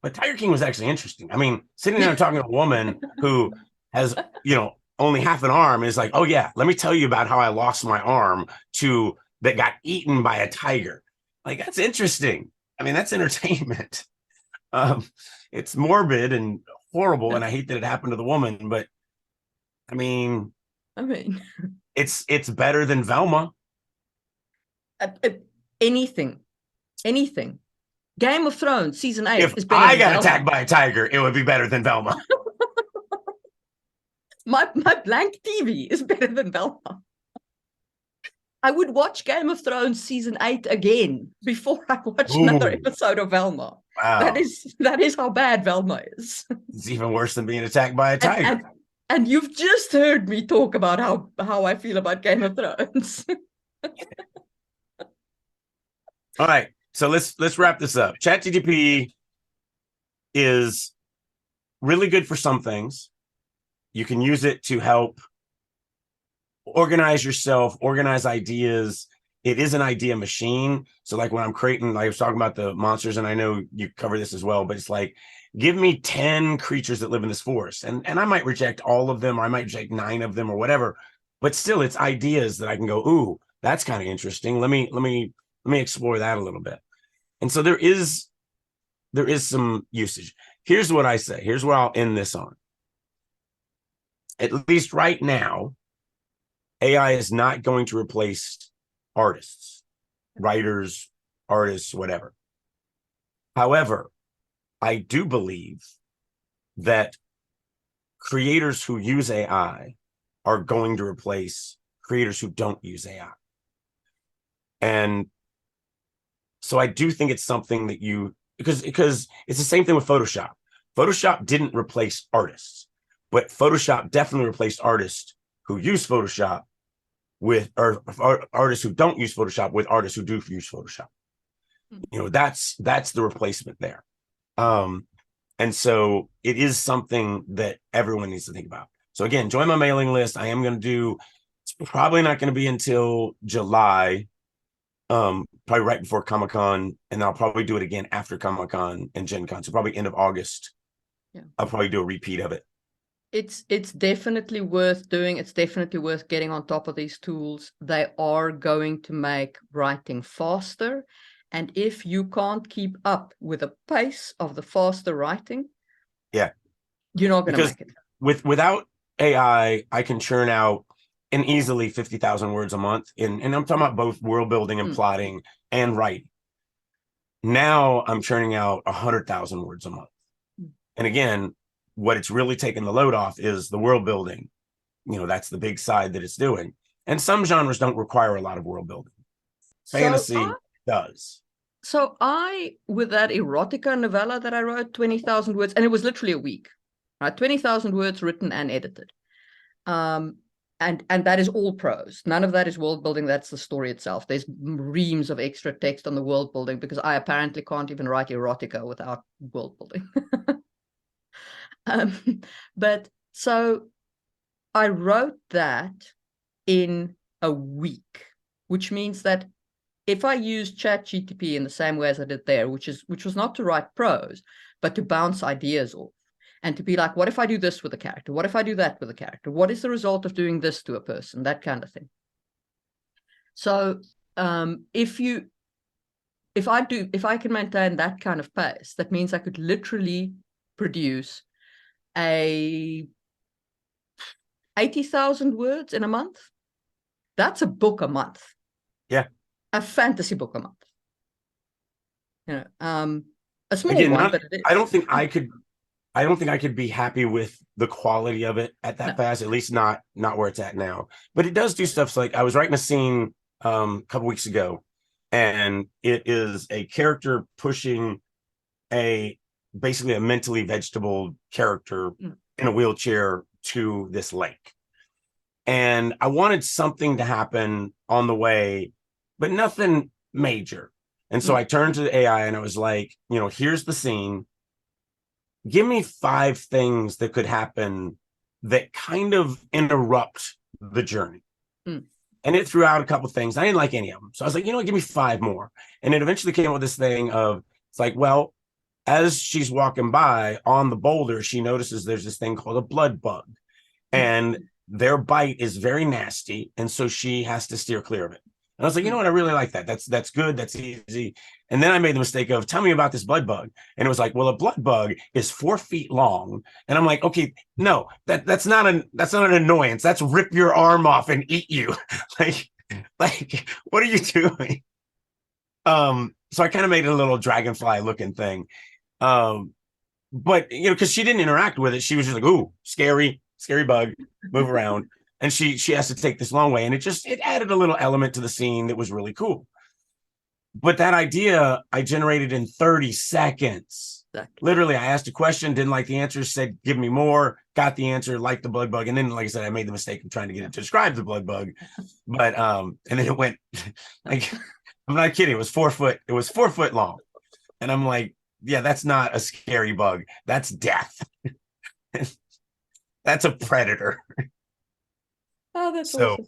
Speaker 2: But Tiger King was actually interesting. I mean, sitting there and talking to a woman who has, only half an arm is like, oh yeah, let me tell you about how I lost my arm that got eaten by a tiger. Like, that's interesting. I mean, that's entertainment. It's morbid and horrible, and I hate that it happened to the woman, but I mean, it's better than Velma.
Speaker 1: Anything. Game of Thrones season 8
Speaker 2: if
Speaker 1: is better.
Speaker 2: I got attacked by a tiger, it would be better than Velma.
Speaker 1: my blank TV is better than Velma. I would watch Game of Thrones season 8 again before I watch another episode of Velma. Wow. That is how bad Velma is.
Speaker 2: It's even worse than being attacked by a tiger.
Speaker 1: And you've just heard me talk about how I feel about Game of Thrones.
Speaker 2: All right, so let's wrap this up. ChatGPT is really good for some things. You can use it to help organize yourself, organize ideas. It is an idea machine. So when I'm creating, I was talking about the monsters, and I know you cover this as well, but it's give me 10 creatures that live in this forest. And I might reject all of them, or I might reject 9 of them or whatever, but still it's ideas that I can go, ooh, that's kind of interesting. Let me explore that a little bit. And so there is some usage. Here's what I say. Here's what I'll end this on. At least right now, AI is not going to replace artists, writers, artists, whatever. However, I do believe that creators who use AI are going to replace creators who don't use AI. And so I do think it's something that because it's the same thing with Photoshop. Photoshop didn't replace artists, but Photoshop definitely replaced artists who use Photoshop or artists who don't use Photoshop with artists who do use Photoshop. That's the replacement there. And so it is something that everyone needs to think about. So again, join my mailing list. I am going to do, it's probably not going to be until July, probably right before Comic-Con, and I'll probably do it again after Comic-Con and Gen Con. So probably end of August.
Speaker 1: Yeah.
Speaker 2: I'll probably do a repeat of it.
Speaker 1: It's definitely worth doing. It's definitely worth getting on top of these tools. They are going to make writing faster. And if you can't keep up with the pace of the faster writing,
Speaker 2: yeah,
Speaker 1: you're not going to
Speaker 2: because
Speaker 1: make it.
Speaker 2: Without AI, I can churn out an easily 50,000 words a month. And I'm talking about both world building and plotting and writing. Now I'm churning out 100,000 words a month. And again, what it's really taken the load off is the world building. You know, that's the big side that it's doing. And some genres don't require a lot of world building. Fantasy does.
Speaker 1: So with that erotica novella that I wrote, 20,000 words, and it was literally a week, right? 20,000 words written and edited. And that is all prose. None of that is world building. That's the story itself. There's reams of extra text on the world building because I apparently can't even write erotica without world building. But so I wrote that in a week, which means that if I use ChatGPT in the same way as I did there, which was not to write prose, but to bounce ideas off and to be like, what if I do this with a character? What if I do that with a character? What is the result of doing this to a person? That kind of thing. So if I can maintain that kind of pace, that means I could literally produce a 80,000 words in a month. That's a book a month.
Speaker 2: Yeah.
Speaker 1: A fantasy book a month. You know, a small one, but it is.
Speaker 2: I don't think I could be happy with the quality of it at that fast, at least not where it's at now. But it does do stuff like I was writing a scene a couple weeks ago, and it is a character pushing basically a mentally vegetable character in a wheelchair to this lake. And I wanted something to happen on the way, but nothing major. And so I turned to the AI and I was like, you know, here's the scene. Give me 5 things that could happen that kind of interrupt the journey. And it threw out a couple of things. I didn't like any of them. So I was like, you know what, give me 5 more. And it eventually came up with this thing of, it's like, well, as she's walking by on the boulder, she notices there's this thing called a blood bug. And their bite is very nasty. And so she has to steer clear of it. And I was like, you know what? I really like that. That's good. That's easy. And then I made the mistake of, tell me about this blood bug. And it was like, well, a blood bug is 4 feet long. And I'm like, okay, no, that's not an annoyance. That's rip your arm off and eat you. like, what are you doing? So I kind of made it a little dragonfly looking thing. But you know, because she didn't interact with it, she was just like, ooh, scary bug, move around. And she has to take this long way. And it added a little element to the scene that was really cool. But that idea I generated in 30 seconds. Exactly. Literally, I asked a question, didn't like the answer, said, give me more, got the answer, liked the blood bug. And then, like I said, I made the mistake of trying to get it to describe the blood bug. But and then it went like, I'm not kidding, it was 4 foot, it was 4 foot long. And I'm like, yeah, that's not a scary bug. That's death. That's a predator.
Speaker 1: Oh, that's awesome.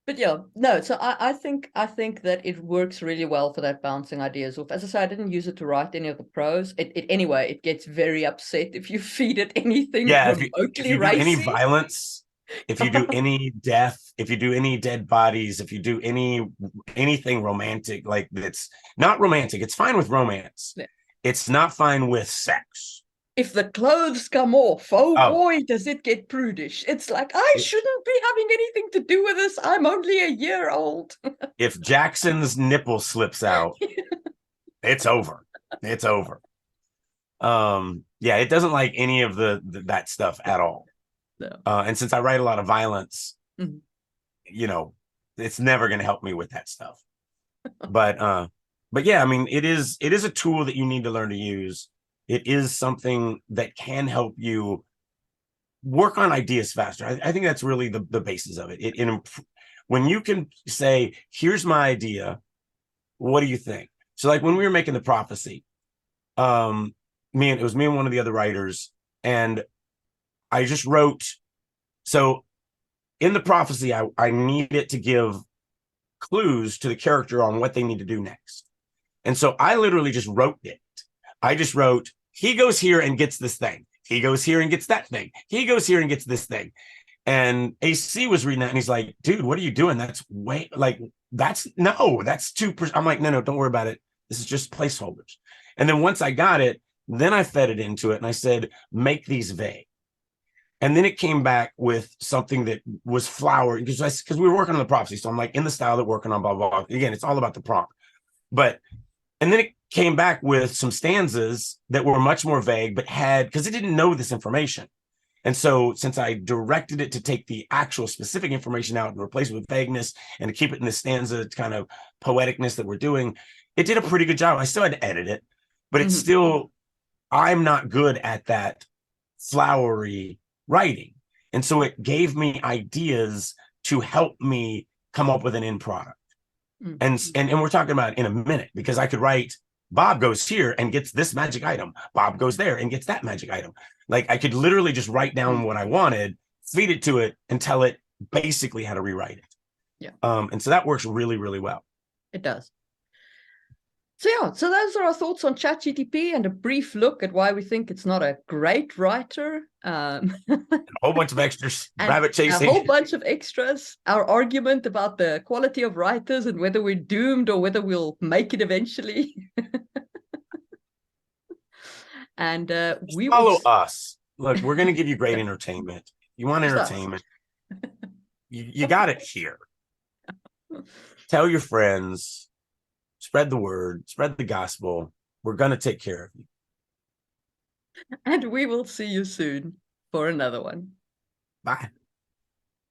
Speaker 1: But yeah, no, so I think that it works really well for that bouncing ideas off. As I said, I didn't use it to write any of the prose. Anyway, it gets very upset if you feed it anything remotely
Speaker 2: if you do any violence, if you do any death, if you do any dead bodies, if you do anything romantic, like that's not romantic, it's fine with romance. Yeah. It's not fine with sex.
Speaker 1: If the clothes come off, oh boy, does it get prudish. It's like, I shouldn't be having anything to do with this. I'm only a year old.
Speaker 2: If Jackson's nipple slips out, it's over. It's over. Yeah, it doesn't like any of that stuff at all. No. And since I write a lot of violence, you know, it's never going to help me with that stuff. But yeah, I mean, it is a tool that you need to learn to use. It is something that can help you work on ideas faster. I think that's really the basis of it. When you can say, here's my idea, what do you think? So like when we were making the prophecy, it was me and one of the other writers, and I just wrote. So in the prophecy, I need it to give clues to the character on what they need to do next. And so I literally just wrote it. I just wrote, he goes here and gets this thing. He goes here and gets that thing. He goes here and gets this thing. And AC was reading that and he's like, dude, what are you doing? That's way like, that's 2%. I'm like, no, don't worry about it. This is just placeholders. And then once I got it, then I fed it into it and I said, make these vague. And then it came back with something that was flower because we were working on the prophecy. So I'm like in the style that we're working on, blah, blah, blah. Again, it's all about the prompt. And then it came back with some stanzas that were much more vague, but because it didn't know this information. And so since I directed it to take the actual specific information out and replace it with vagueness and to keep it in the stanza kind of poeticness that we're doing, it did a pretty good job. I still had to edit it, but it's still, I'm not good at that flowery writing. And so it gave me ideas to help me come up with an end product. And we're talking about in a minute, because I could write, Bob goes here and gets this magic item. Bob goes there and gets that magic item. Like I could literally just write down what I wanted, feed it to it, and tell it basically how to rewrite it.
Speaker 1: Yeah.
Speaker 2: And so that works really, really well.
Speaker 1: It does. So yeah, so those are our thoughts on ChatGPT and a brief look at why we think it's not a great writer. A
Speaker 2: whole bunch of extras, rabbit chasing.
Speaker 1: A whole bunch of extras. Our argument about the quality of writers and whether we're doomed or whether we'll make it eventually. And we
Speaker 2: follow us. Look, we're going to give you great entertainment. You want entertainment? You got it here. Tell your friends. Spread the word, spread the gospel. We're going to take care of you.
Speaker 1: And we will see you soon for another one.
Speaker 2: Bye.